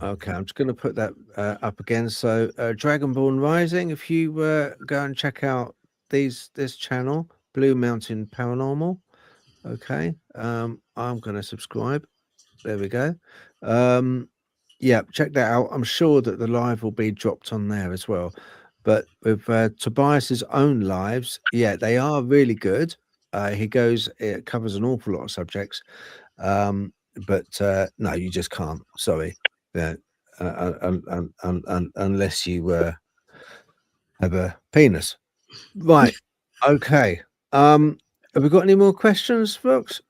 Okay, I'm just going to put that up again. So, Dragonborn Rising, if you go and check out this channel, Blue Mountain Paranormal. Okay, I'm going to subscribe. There we go. Yeah, check that out. I'm sure that the live will be dropped on there as well. But with Tobias's own lives, yeah, they are really good. It covers an awful lot of subjects. But no, you just can't. Sorry. Yeah, unless you have a penis. Right. Okay. Have we got any more questions, folks?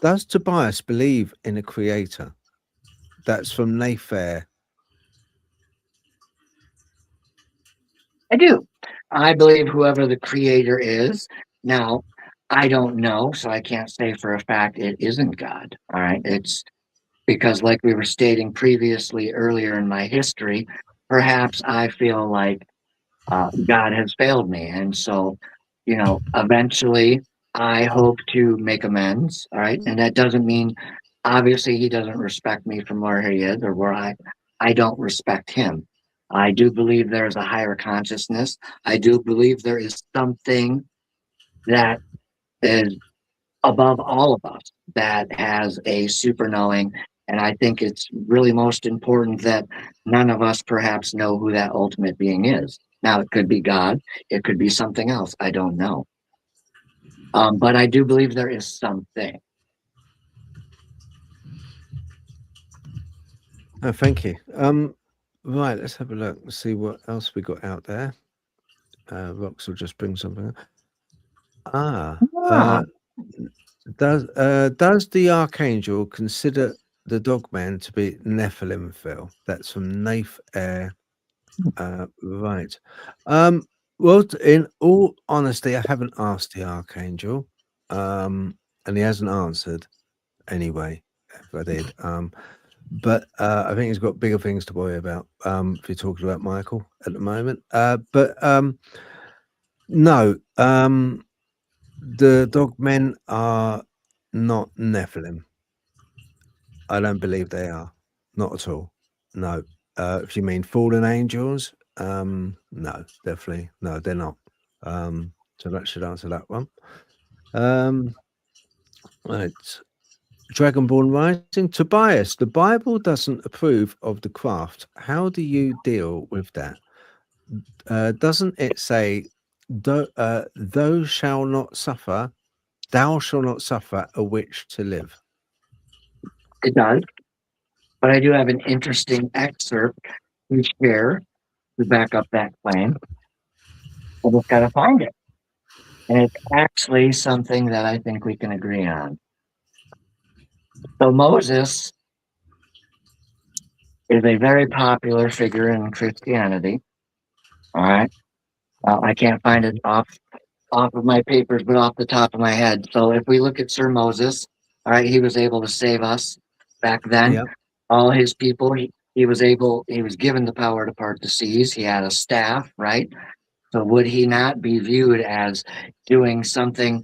Does Tobias believe in a creator? That's from Nayfair. I do. I believe whoever the creator is. Now, I don't know, so I can't say for a fact it isn't God. All right. It's because, like we were stating previously earlier in my history, perhaps I feel like God has failed me. And so, eventually I hope to make amends. All right. And that doesn't mean, obviously, he doesn't respect me from where he is or where I don't respect him. I do believe there is a higher consciousness. I do believe there is something that is above all of us that has a super knowing. And I think it's really most important that none of us perhaps know who that ultimate being is. Now, it could be God, it could be something else. I don't know. But I do believe there is something. Oh, thank you. Right, let's have a look. Let's see what else we got out there. Rox will just bring something up. Does the Archangel consider the Dogman to be Nephilim, Phil? That's from Nath Air. Right. Well, in all honesty, I haven't asked the Archangel, and he hasn't answered anyway, if I did. But I think he's got bigger things to worry about, if you're talking about Michael at the moment. But no, the Dogmen are not Nephilim. I don't believe they are. Not at all. No. If you mean fallen angels, no, definitely. No, they're not. So that should answer that one. Right. Dragonborn Rising. Tobias, the Bible doesn't approve of the craft. How do you deal with that? Doesn't it say, thou shall not suffer a witch to live? It does. But I do have an interesting excerpt to share to back up that claim. I just got to find it. And it's actually something that I think we can agree on. So Moses is a very popular figure in Christianity. All right. I can't find it off of my papers, but off the top of my head. So if we look at Sir Moses, all right, he was able to save us back then. Yeah. All his people, he was given the power to part the seas. He had a staff, right? So would he not be viewed as doing something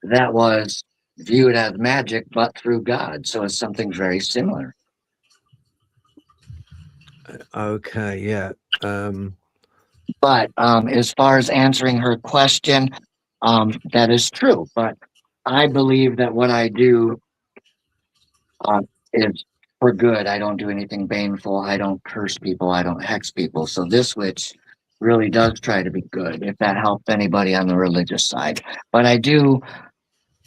that was viewed as magic, but through God? So it's something very similar. Okay, yeah. But as far as answering her question, that is true. But I believe that what I do is for good. I don't do anything baneful. I don't curse people. I don't hex people. So this witch really does try to be good, if that helps anybody on the religious side. But I do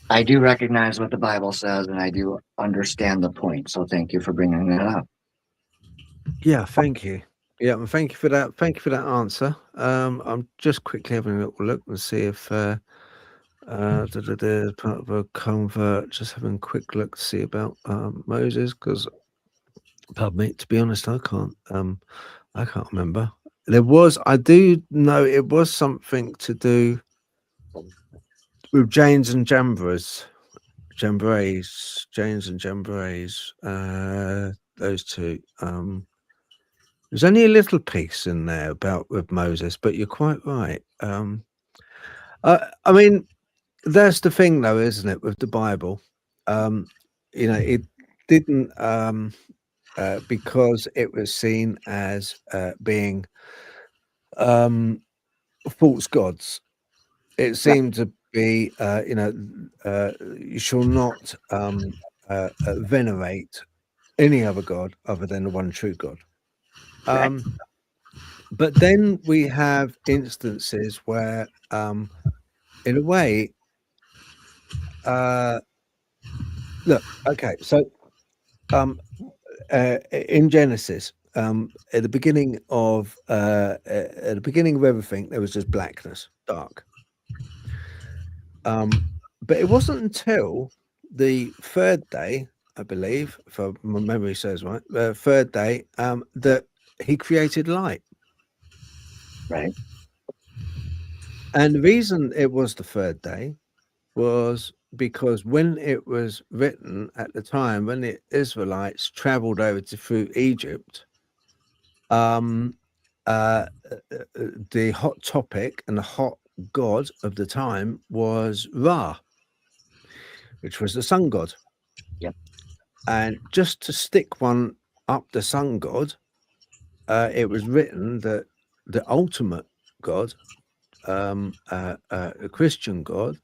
recognize what the Bible says, and I do understand the point. So thank you for bringing that up. Yeah, thank you. Yeah, and thank you for that. Thank you for that answer. I'm just quickly having a little look and see if part of a convert. Just having a quick look to see about Moses, because pardon me, to be honest, I can't remember. I do know it was something to do with James and Jambrays. James and Jambrays, those two. There's only a little piece in there about with Moses, but you're quite right. I mean, that's the thing, though, isn't it, with the Bible? It didn't because it was seen as being false gods. It seemed to be, you shall not venerate any other god other than the one true God. But then we have instances where, in a way, look, okay, so in Genesis, at the beginning of everything, there was just blackness, dark. But it wasn't until the third day, I believe, if my memory serves right, the third day, that he created light. Right. And the reason it was the third day was because when it was written at the time, when the Israelites traveled over through Egypt, the hot topic and the hot god of the time was Ra, which was the sun god. Yep. And just to stick one up the sun god, it was written that the ultimate god, a Christian god,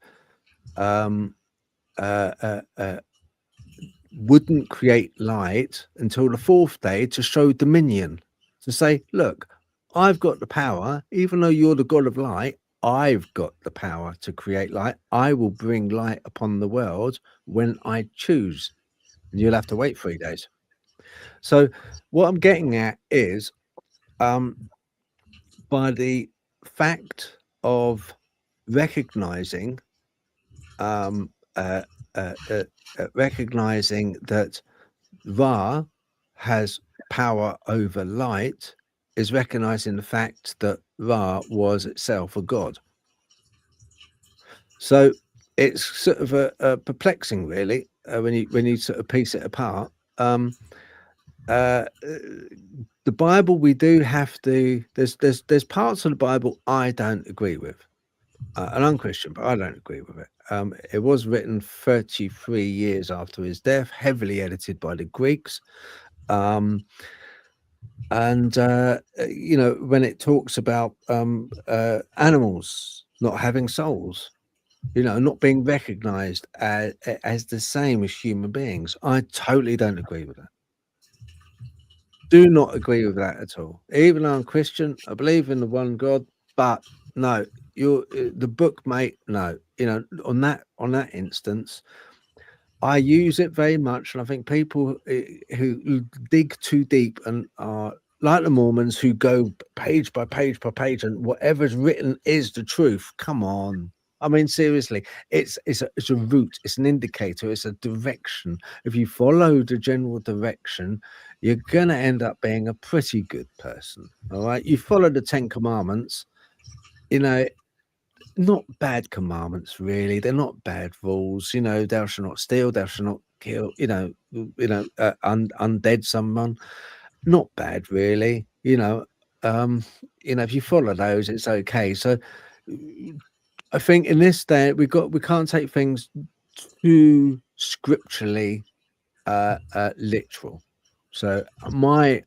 wouldn't create light until the fourth day to show dominion, to say, look, I've got the power, even though you're the God of light, I've got the power to create light. I will bring light upon the world when I choose. And you'll have to wait 3 days. So what I'm getting at is, by the fact of recognizing recognizing that Ra has power over light, is recognizing the fact that Ra was itself a god. So it's sort of a perplexing, really, when you sort of piece it apart. The Bible, we do have to. There's parts of the Bible I don't agree with, and I'm Christian, but I don't agree with it. It was written 33 years after his death, heavily edited by the Greeks. And you know, when it talks about animals not having souls, you know, not being recognized as the same as human beings, I totally don't agree with that. Do not agree with that at all. Even though I'm Christian, I believe in the one God, but no, you're the book, mate. No, you know, on that instance, I use it very much, and I think people who dig too deep and are like the Mormons, who go page by page by page, and whatever's written is the truth. Come on. I mean, seriously, it's a route, it's an indicator, it's a direction. If you follow the general direction, you're going to end up being a pretty good person. All right. You follow the 10 commandments, you know, not bad commandments, really. They're not bad rules. You know, thou shalt not steal, thou shalt not kill, undead someone. Not bad, really. You know, if you follow those, it's okay. So I think in this day we can't take things too scripturally literal. So my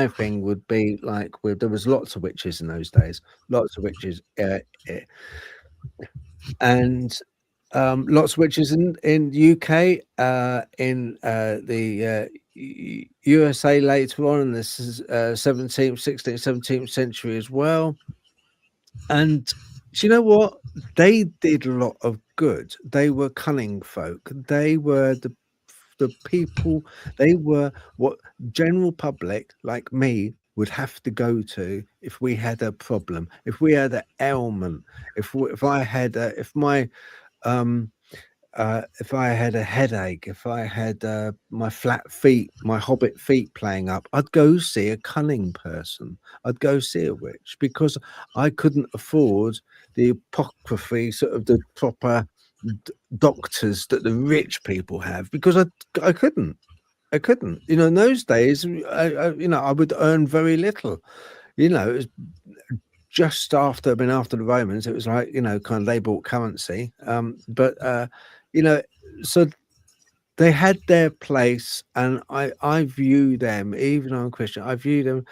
thing would be like, there was lots of witches in those days, lots of witches, and lots of witches in UK, in the USA later on in the 17th, 16th, 17th century as well. And do you know what? They did a lot of good. They were cunning folk. They were the people. They were what general public like me would have to go to if we had a problem, if we had an ailment, if I had a headache, if I had my flat feet, my hobbit feet playing up, I'd go see a cunning person. I'd go see a witch, because I couldn't afford the apocryphy, sort of the proper doctors that the rich people have, because I couldn't. You know, in those days, I would earn very little. You know, it was just after the Romans, it was like, you know, kind of they bought currency. You know, so they had their place, and I view them, even though I'm Christian, I view them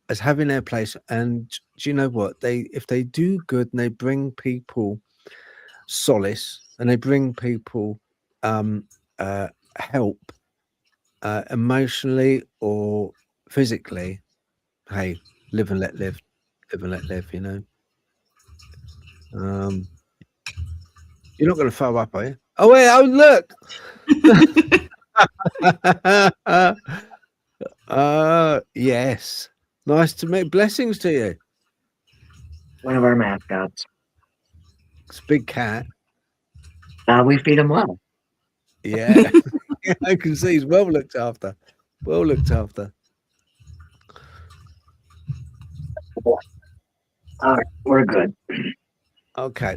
as having their place. And do you know what? If they do good and they bring people solace and they bring people help, emotionally or physically, hey, live and let live, you know. You're not going to throw up, are you? Oh wait, oh look. Yes, nice to meet. Blessings to you. One of our mascots. It's a big cat. We feed him well. Yeah. I can see he's well looked after. Well looked after. All right, we're good. Okay.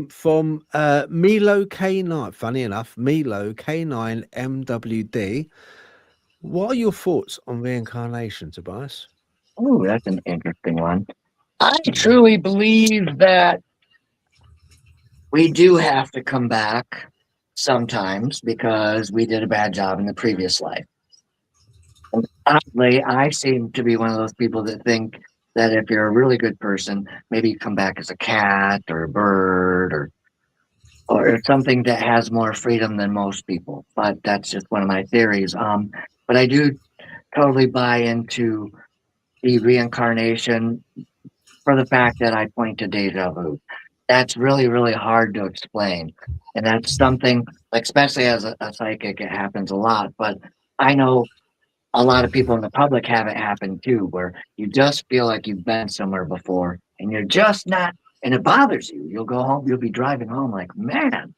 From Milo K9. Funny enough, Milo K9 MWD. What are your thoughts on reincarnation, Tobias? Oh, that's an interesting one. I truly believe that we do have to come back sometimes because we did a bad job in the previous life. And oddly, I seem to be one of those people that think that if you're a really good person, maybe you come back as a cat or a bird or or it's something that has more freedom than most people. But that's just one of my theories. But I do totally buy into the reincarnation for the fact that I point to deja vu. That's really, really hard to explain. And that's something, like, especially as a psychic, it happens a lot. But I know a lot of people in the public have it happen too, where you just feel like you've been somewhere before and you're just not, and it bothers you. You'll go home, you'll be driving home like, man,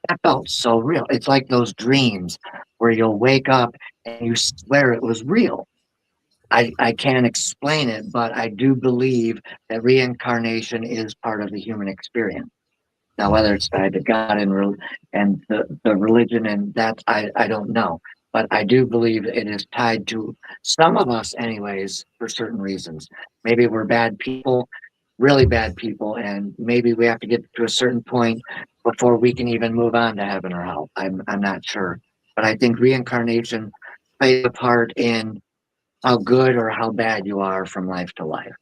that felt so real. It's like those dreams where you'll wake up and you swear it was real. I can't explain it, but I do believe that reincarnation is part of the human experience. Now, whether it's tied to God and the religion and that, I don't know. But I do believe it is tied to some of us anyways, for certain reasons. Maybe we're bad people, really bad people, and maybe we have to get to a certain point before we can even move on to heaven or hell. I'm not sure. But I think reincarnation plays a part in how good or how bad you are from life to life.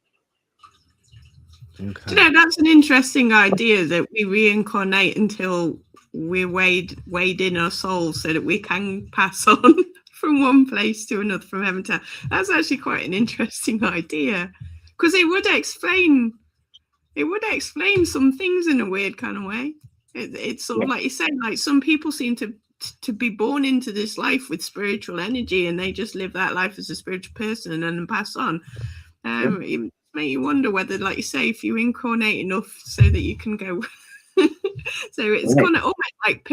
Okay. You know, that's an interesting idea, that we reincarnate until we're weighed in our souls so that we can pass on from one place to another, from heaven to hell. That's actually quite an interesting idea, because it would explain some things in a weird kind of way. It's sort of like you said, like some people seem to be born into this life with spiritual energy, and they just live that life as a spiritual person and then pass on. It make you wonder whether, like you say, if you incarnate enough so that you can go so it's kind of almost like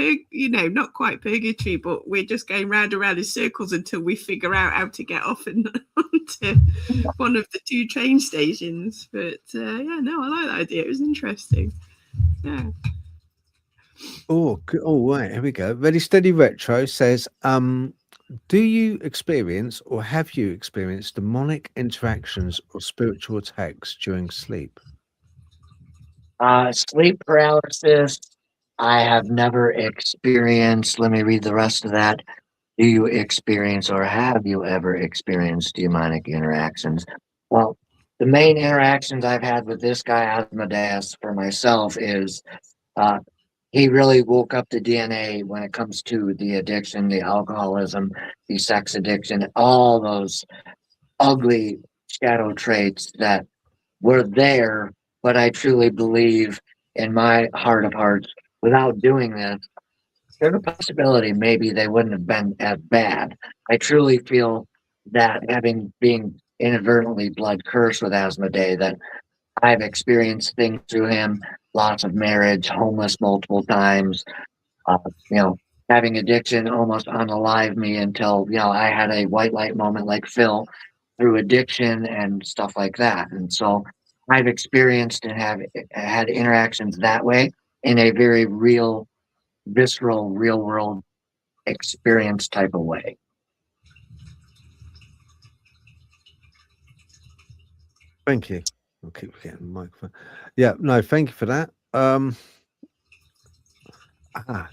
not quite purgatory, but we're just going round and round in circles until we figure out how to get off and onto one of the two train stations. But I like that idea. It was interesting. Yeah. Oh, right, here we go. Ready, Steady Retro says, do you experience or have you experienced demonic interactions or spiritual attacks during sleep? Sleep paralysis, I have never experienced. Let me read the rest of that. Do you experience or have you ever experienced demonic interactions? Well, the main interactions I've had with this guy, Asmodeus, for myself is he really woke up the DNA when it comes to the addiction, the alcoholism, the sex addiction, all those ugly shadow traits that were there. But I truly believe in my heart of hearts, without doing this, there's a possibility maybe they wouldn't have been as bad. I truly feel that being inadvertently blood cursed with Asmodee, that I've experienced things through him, loss of marriage, homeless multiple times, having addiction almost unalive me until, I had a white light moment like Phil through addiction and stuff like that. And so I've experienced and have had interactions that way in a very real, visceral, real world experience type of way. Thank you. I'll keep getting the microphone. Yeah, no, thank you for that.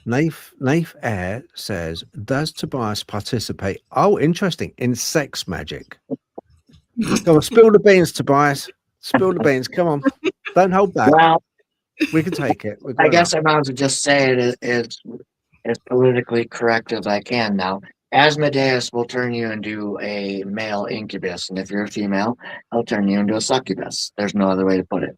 Naif Air says, does Tobias participate? Oh, interesting. In sex magic. Come on, spill the beans, Tobias. Spill the beans. Come on. Don't hold back. Well, we can take it. I guess I might as well just say it as politically correct as I can now. Asmodeus will turn you into a male incubus, and if you're a female, I'll turn you into a succubus. There's no other way to put it.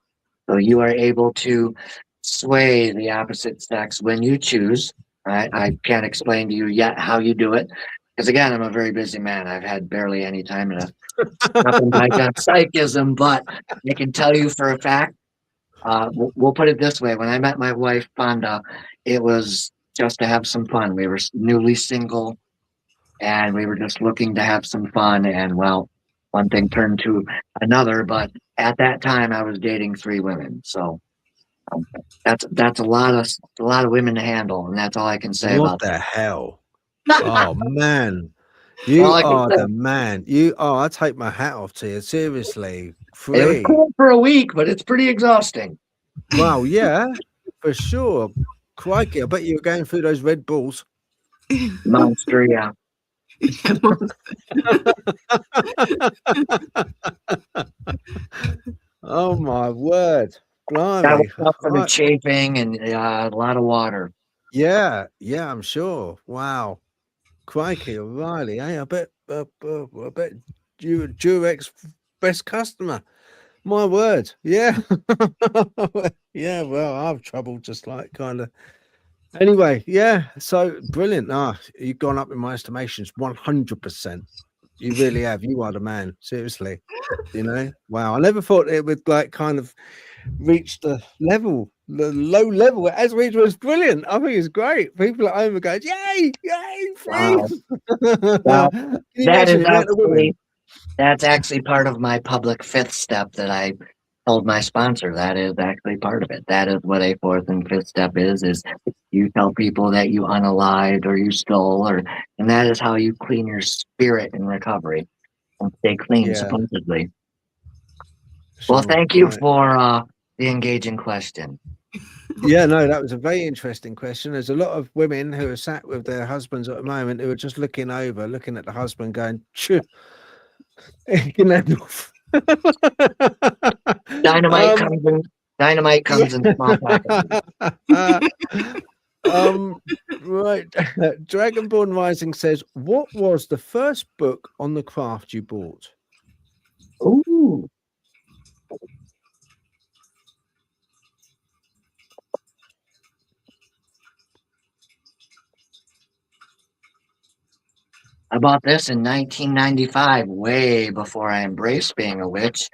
So you are able to sway the opposite sex when you choose. Right? I can't explain to you yet how you do it, because again, I'm a very busy man. I've had barely any time to nothing like psychism, but I can tell you for a fact. We'll put it this way: when I met my wife Fonda, it was just to have some fun. We were newly single, and we were just looking to have some fun. And well, one thing turned to another. But at that time, I was dating 3 women, so that's a lot of women to handle, and that's all I can say what about the that. hell. Oh man, you are the man. You are. I take my hat off to you. Seriously, It was cool for a week, but it's pretty exhausting. Wow, yeah, for sure. Crikey, I bet you were going through those Red Bulls. Monster, yeah. Oh my word. That Blimey. was up for the chafing and a lot of water. Yeah, I'm sure. Wow, crikey, O'Reilly. I bet you Durex best customer. My word. Yeah. Yeah, well, I have trouble just like kind of anyway, yeah. So brilliant. You've gone up in my estimations 100%. You really have. You are the man. Seriously. Wow. I never thought it would like kind of reach the low level. As reached was brilliant. I think it's great. People at home are going, yay, free. Wow. Well, Can you imagine the amount of women? that's actually part of my public fifth step that I told my sponsor. That is actually part of it. That is what a fourth and fifth step is you tell people that you unalived or you stole, and that is how you clean your spirit in recovery and stay clean, Yeah. supposedly. Sure, Well, thank you right. for the engaging question. Yeah, no, that was a very interesting question. There's a lot of women who are sat with their husbands at the moment who are just looking at the husband going, "Phew, Dynamite comes in small packages. Right. Dragonborn Rising says, what was the first book on the craft you bought? Ooh. I bought this in 1995, way before I embraced being a witch.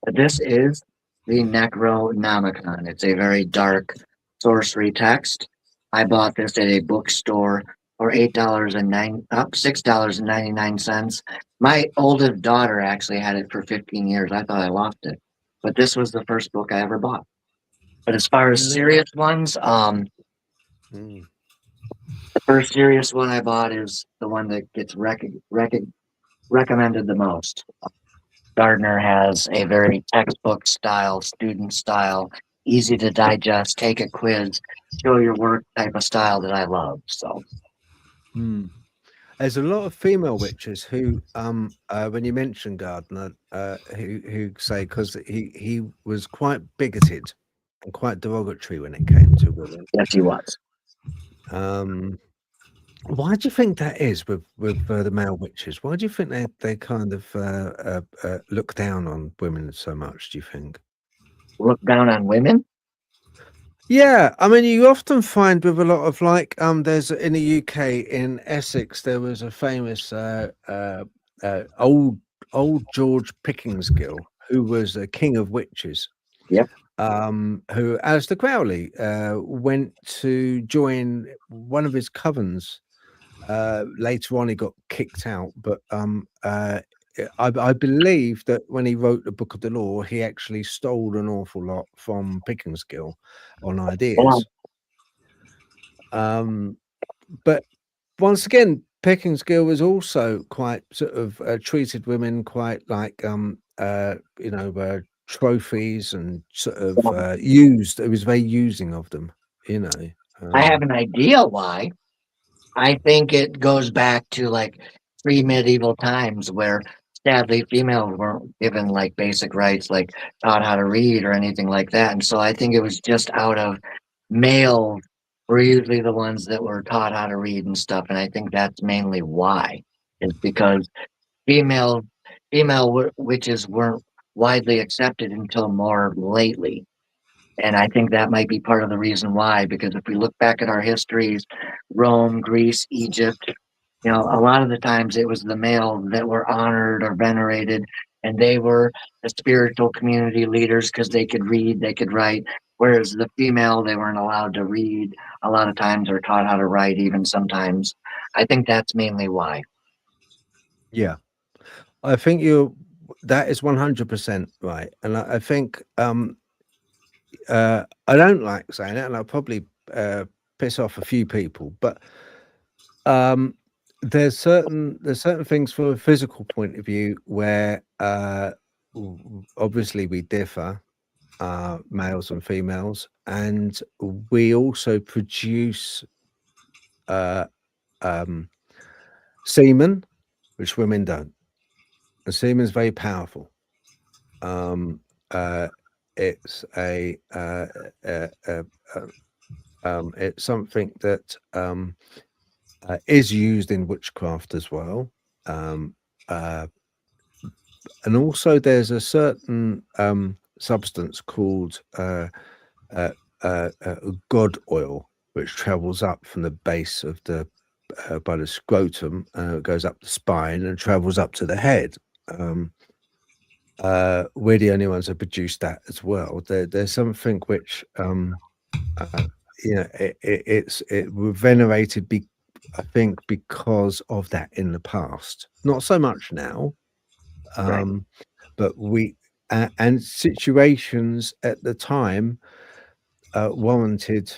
This is the Necronomicon. It's a very dark sorcery text. I bought this at a bookstore for $6.99. My oldest daughter actually had it for 15 years. I thought I lost it, but this was the first book I ever bought. But as far as serious ones, the first serious one I bought is the one that gets recommended the most. Gardner has a very textbook style, student style, easy to digest, take a quiz, show your work type of style that I love. So there's a lot of female witches who when you mention Gardner who say because he was quite bigoted and quite derogatory when it came to women. Yes, he was. Why do you think that is with the male witches? Why do you think they kind of look down on women so much? Do you think Look down on women? Yeah, I mean, you often find with a lot of like there's in the UK in Essex there was a famous old George Pickingsgill who was a king of witches. Yep. Who, Alistair Crowley, went to join one of his covens. Later on, he got kicked out, but I believe that when he wrote the Book of the Law, he actually stole an awful lot from Pickingsgill on ideas. But once again, Pickingsgill was also quite sort of treated women quite like trophies and sort of used. It was very using of them, I have an idea why. I think it goes back to like pre-medieval times where sadly females weren't given like basic rights, like taught how to read or anything like that. And so I think it was just out of males were usually the ones that were taught how to read and stuff. And I think that's mainly why, is because female witches weren't widely accepted until more lately. And I think that might be part of the reason why, because if we look back at our histories, Rome, Greece, Egypt, a lot of the times it was the male that were honored or venerated, and they were the spiritual community leaders because they could read, they could write, whereas the female, they weren't allowed to read a lot of times or taught how to write even sometimes. I think that's mainly why. Yeah, I think that is 100% right. And I think I don't like saying it, and I'll probably piss off a few people, but there's certain things from a physical point of view where obviously we differ, males and females, and we also produce semen, which women don't. And semen is very powerful. It's It's something that is used in witchcraft as well. And also there's a certain substance called god oil, which travels up from the base of the by the scrotum, goes up the spine and travels up to the head. We're the only ones that produce that as well. There's something which it's venerated, I think, because of that in the past. Not so much now, Right. but we and situations at the time warranted,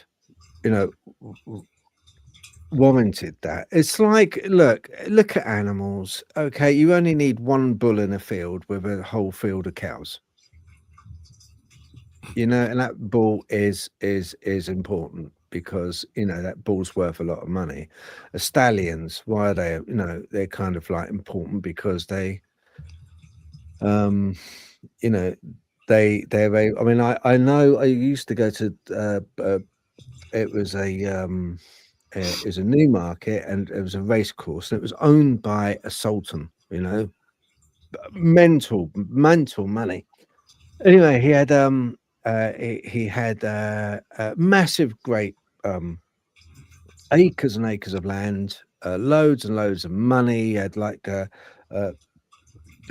warranted that. It's like, look at animals. Okay, you only need one bull in a field with a whole field of cows. And that bull is important because that bull's worth a lot of money. Stallions, why are they? They're kind of like important because they, they're very. I mean, I know I used to go to. It was a Newmarket, and it was a race course, and it was owned by a sultan. Mental money. Anyway, he had he had massive, great acres and acres of land, loads and loads of money. He had like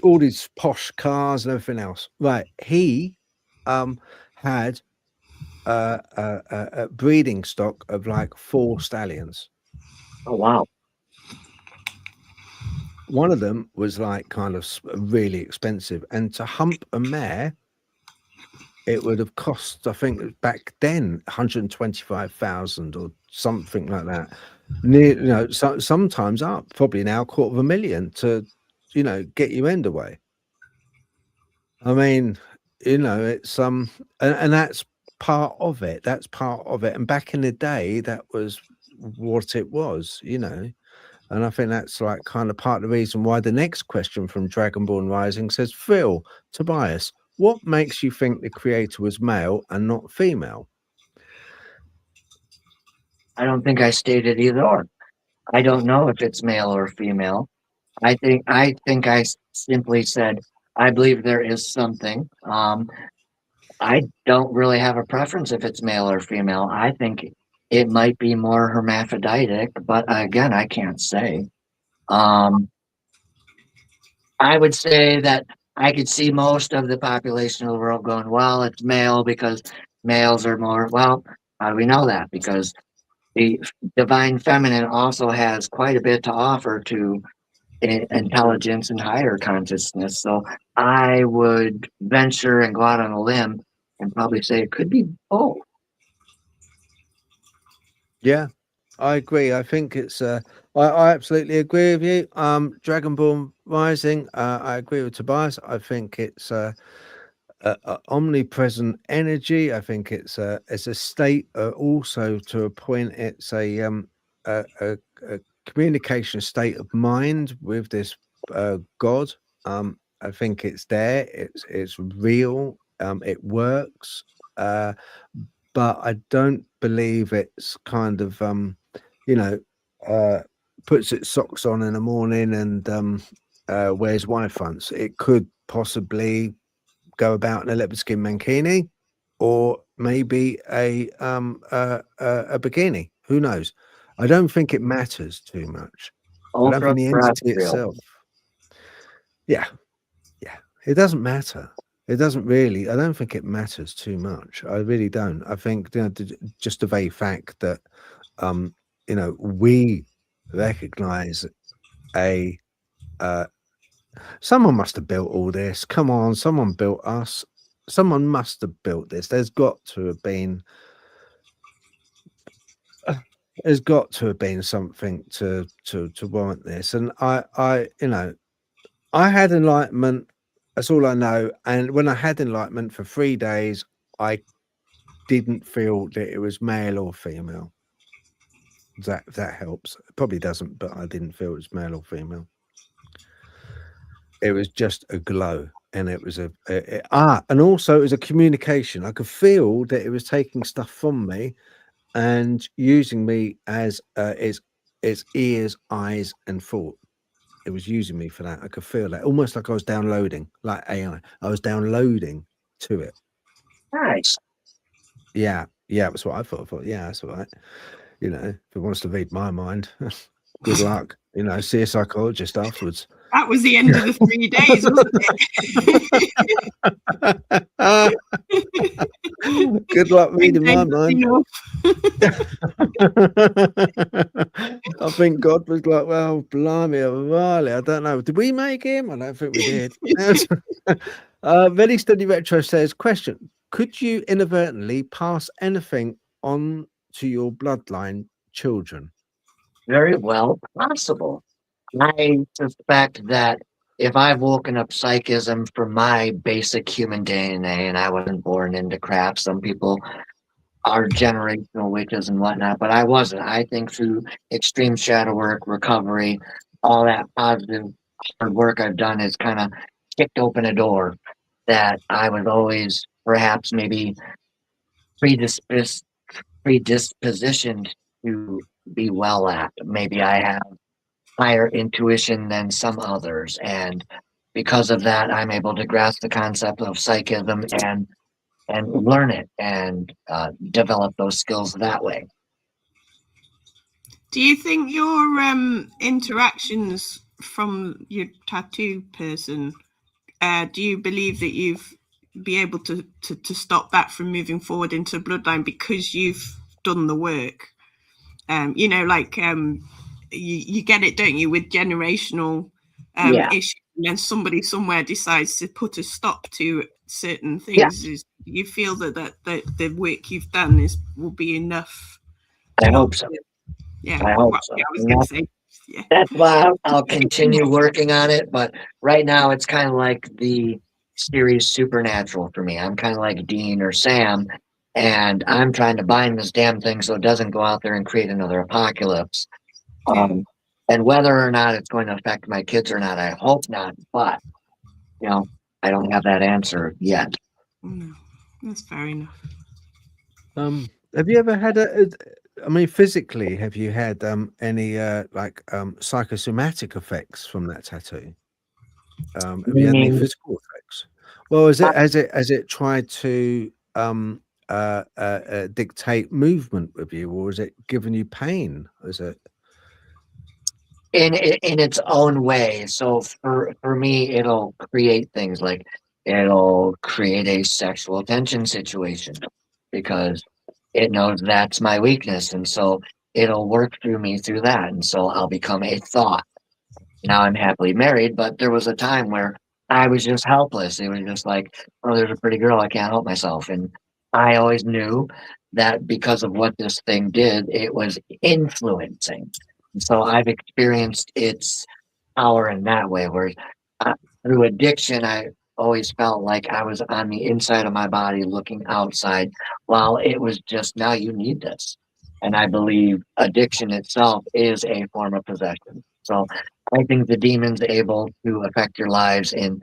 all these posh cars and everything else. Right, he had a breeding stock of like 4 stallions. Oh wow. One of them was like kind of really expensive, and to hump a mare, it would have cost, I think back then, 125,000 or something like that. Sometimes up, probably now $250,000 to, get your end away. I mean, it's and that's part of it. That's part of it. And back in the day, that was what it was, And I think that's like kind of part of the reason why the next question from Dragonborn Rising says, Phil, Tobias, what makes you think the creator was male and not female? I don't think I stated either or. I don't know if it's male or female. I think I simply said I believe there is something. I don't really have a preference if it's male or female. I think it might be more hermaphroditic, but again, I can't say. I would say that I could see most of the population of the world going, well, it's male because males are more, well, how do we know that? Because the divine feminine also has quite a bit to offer to intelligence and higher consciousness. So I would venture and go out on a limb and probably say it could be both. Yeah, I agree. I think it's I absolutely agree with you. Dragonborn Rising, I agree with Tobias. I think it's a omnipresent energy. I think it's a state, also to a point. It's a communication state of mind with this God. I think it's there. It's real. It works. But I don't believe it's kind of puts its socks on in the morning and wears wife fronts. It could possibly go about in a leopard skin mankini, or maybe a bikini. Who knows? I don't think it matters too much. I don't think the entity itself. Yeah, it doesn't matter. It doesn't really. I don't think it matters too much. I really don't. I think just the very fact that we recognize someone must have built all this. Come on, someone built us. Someone must have built this. There's got to have been something to warrant this. And I had enlightenment. That's all I know. And when I had enlightenment for 3 days, I didn't feel that it was male or female. That helps. It probably doesn't, but I didn't feel it was male or female. It was just a glow, and it was and also it was a communication. I could feel that it was taking stuff from me and using me as its ears, eyes, and thought. It was using me for that. I could feel that, almost like I was downloading, like AI. I was downloading to it. Nice. Yeah, that's what I thought. I thought, yeah, that's all right. You know, if it wants to read my mind, good luck. You know, see a psychologist afterwards. That was the end of the 3 days, wasn't it? Good luck reading my mind. I think God was like, well, blimey, Riley, I don't know. Did we make him? I don't think we did. Very Study Retro says, question, could you inadvertently pass anything on to your bloodline children? Very well possible. I suspect that if I've woken up psychism from my basic human DNA and I wasn't born into crap, some people are generational witches and whatnot, but I wasn't. I think through extreme shadow work, recovery, all that positive hard work I've done has kind of kicked open a door that I was always perhaps maybe predispositioned to be well at. Maybe I have higher intuition than some others, and because of that, I'm able to grasp the concept of psychism and learn it and develop those skills that way. Do you think your interactions from your tattoo person, do you believe that you've be able to stop that from moving forward into bloodline because you've done the work? You know, like you get it, don't you, with generational issues, and then somebody somewhere decides to put a stop to certain things. Yeah. You feel that the work you've done will be enough? I hope so. Yeah, I hope so. Yeah, I was going to say. Yeah. That's why I'll continue working on it. But right now, it's kind of like the series Supernatural for me. I'm kind of like Dean or Sam, and I'm trying to bind this damn thing so it doesn't go out there and create another apocalypse. And whether or not it's going to affect my kids or not, I hope not. But, you know, I don't have that answer yet. No, that's fair enough. Have you ever had I mean, physically, have you had any like psychosomatic effects from that tattoo? Have you had any physical effects? Well, has it tried to dictate movement with you, or is it giving you pain? Is it in its own way? So for me, it'll create things like it'll create a sexual tension situation because it knows that's my weakness, and so it'll work through me through that, and so I'll become a thought. Now I'm happily married, but there was a time where I was just helpless. It was just like, oh, there's a pretty girl, I can't help myself. And I always knew that because of what this thing did, it was influencing. And so I've experienced its power in that way, where through addiction, I always felt like I was on the inside of my body looking outside, while it was just, now you need this. And I believe addiction itself is a form of possession. So I think the demon's able to affect your lives in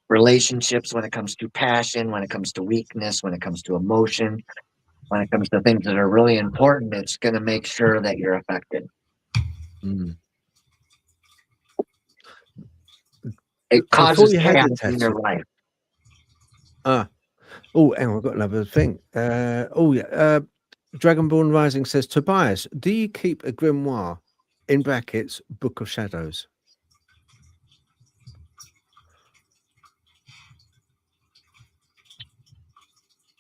relationships, when it comes to passion, when it comes to weakness, when it comes to emotion, when it comes to things that are really important. It's going to make sure that you're affected. It causes chaos in your life. Oh, hang on, I've got another thing. Dragonborn Rising says, Tobias, do you keep a grimoire, in brackets, Book of Shadows?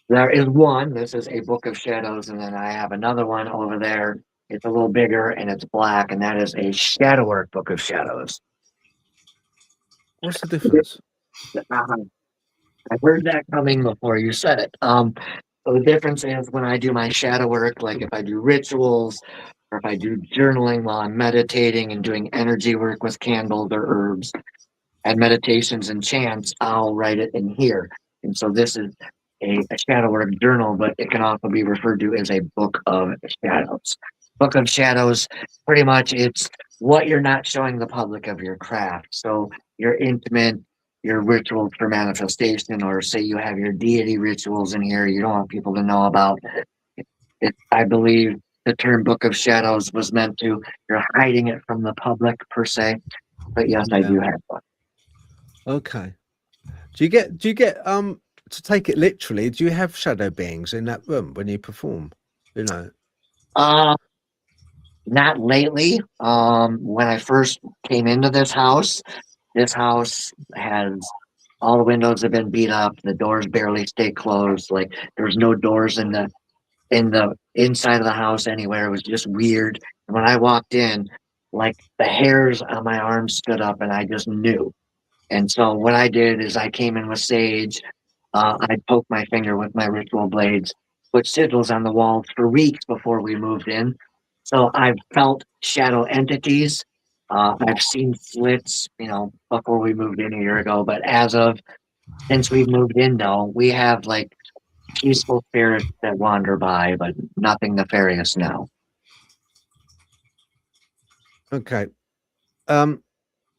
There is one. This is a Book of Shadows, and then I have another one over there. It's a little bigger and it's black, and that is a Shadow Work Book of Shadows. What's the difference? I heard that coming before you said it. So the difference is when I do my shadow work, like if I do rituals or if I do journaling while I'm meditating and doing energy work with candles or herbs and meditations and chants, I'll write it in here. And so this is a shadow work journal, but it can also be referred to as a Book of Shadows. Book of Shadows, pretty much it's what you're not showing the public of your craft. So your intimate, your rituals for manifestation, or say you have your deity rituals in here you don't want people to know about. I believe the term Book of Shadows was meant to, you're hiding it from the public per se. But yes, I Yeah. do have one. Okay. Do you get to take it literally, do you have shadow beings in that room when you perform? You know? Not lately. When I first came into this house has all the windows have been beat up, the doors barely stay closed, like there's no doors in the inside of the house anywhere. It was just weird. And when I walked in, like the hairs on my arms stood up and I just knew. And so what I did is I came in with sage. I poked my finger with my ritual blades, put sigils on the walls for weeks before we moved in. So I've felt shadow entities. I've seen slits, before we moved in a year ago. But since we've moved in, though, we have like peaceful spirits that wander by, but nothing nefarious now. Okay.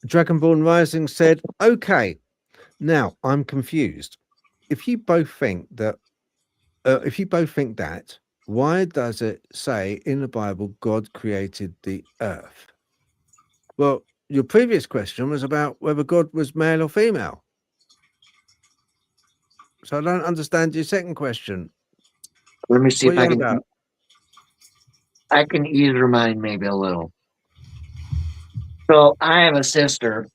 Dragonborn Rising said, okay, now I'm confused. If you both think that, why does it say in the Bible God created the earth? Well, your previous question was about whether God was male or female. So I don't understand your second question. Let me see What if are I you on can. about? I can ease your mind maybe a little. So I have a sister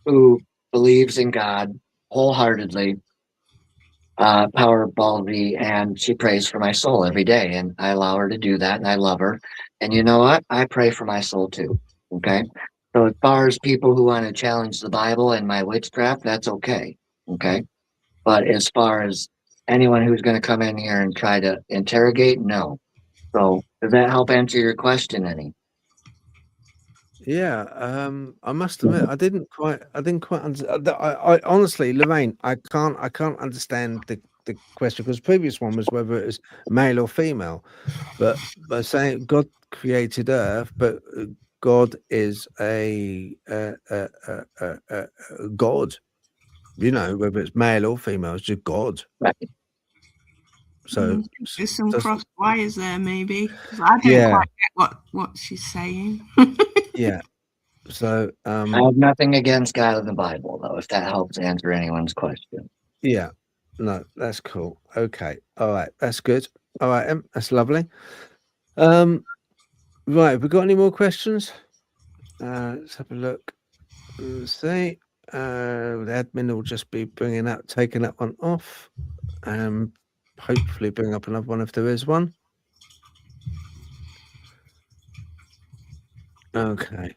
who believes in God wholeheartedly, power ballsy, and she prays for my soul every day. And I allow her to do that, and I love her. And you know what? I pray for my soul too. Okay. So as far as people who want to challenge the Bible and my witchcraft, that's okay. Okay. But as far as anyone who's going to come in here and try to interrogate, no. So does that help answer your question any? Yeah, I must admit, I didn't quite understand. I honestly, Lorraine, I can't understand the question, because the previous one was whether it was male or female. But by saying God created Earth, but God is a God, whether it's male or female, it's just God. Right. So There's some does- cross wires there, maybe, because I don't Yeah. quite get what she's saying. yeah. So I have nothing against God in the Bible, though, if that helps answer anyone's question. yeah, no, that's cool. Okay, all right, that's good. All right, that's lovely. Right, have we got any more questions? Let's have a look. Let's see. The admin will just be taking that one off. Hopefully bring up another one if there is one. Okay.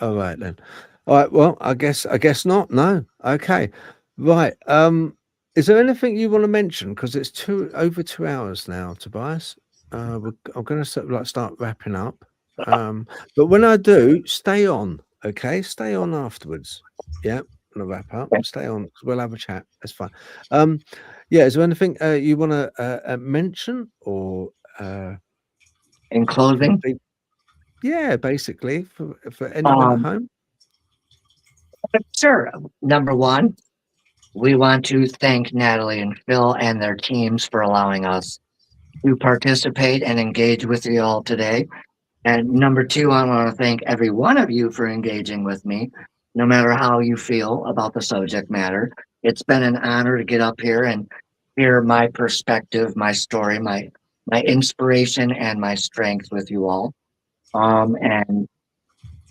All right then. All right. Well, I guess not. No. Okay. Right. Is there anything you want to mention? Because it's over 2 hours now, Tobias. I'm going to start wrapping up. But when I do, stay on. Okay, stay on afterwards. Yeah, I'm gonna wrap up. Stay on. We'll have a chat. That's fine. Yeah. Is there anything you want to mention or In closing, yeah, basically for anyone at home? sure. Number one, we want to thank Natalie and Phil and their teams for allowing us to participate and engage with you all today. And number two, I want to thank every one of you for engaging with me, no matter how you feel about the subject matter. It's been an honor to get up here and hear my perspective, my story, my inspiration, and my strength with you all. And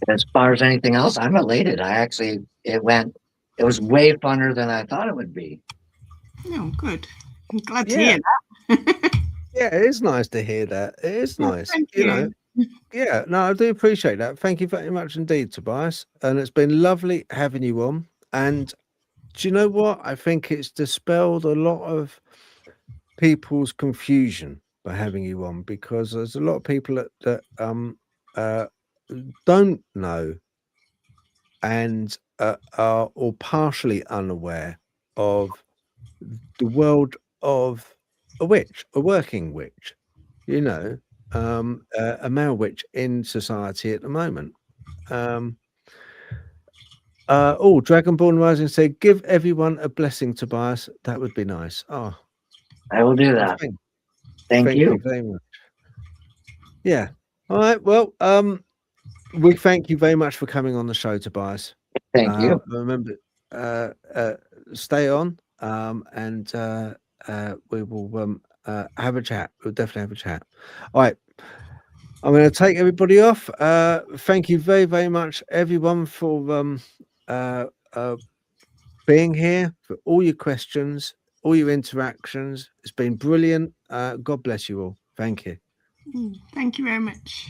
as far as anything else, I'm elated. It was way funner than I thought it would be. Oh, good. I'm glad to hear that. Yeah, it is nice to hear that. It is nice. Thank you. Yeah, no, I do appreciate that. Thank you very much indeed, Tobias. And it's been lovely having you on. And do you know what? I think it's dispelled a lot of people's confusion by having you on, because there's a lot of people that don't know and are or partially unaware of the world of a witch, a working witch, a male witch in society at the moment. Dragonborn Rising said, give everyone a blessing, Tobias. That would be nice. Oh, I will do that. Thank you. very much. Yeah. All right. Well, we thank you very much for coming on the show, Tobias. Thank you. Remember, stay on, and we will have a chat. We'll definitely have a chat. All right. I'm going to take everybody off. Thank you very, very much, everyone, for being here, for all your questions, all your interactions. It's been brilliant. God bless you all. Thank you. Thank you very much.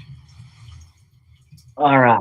All right.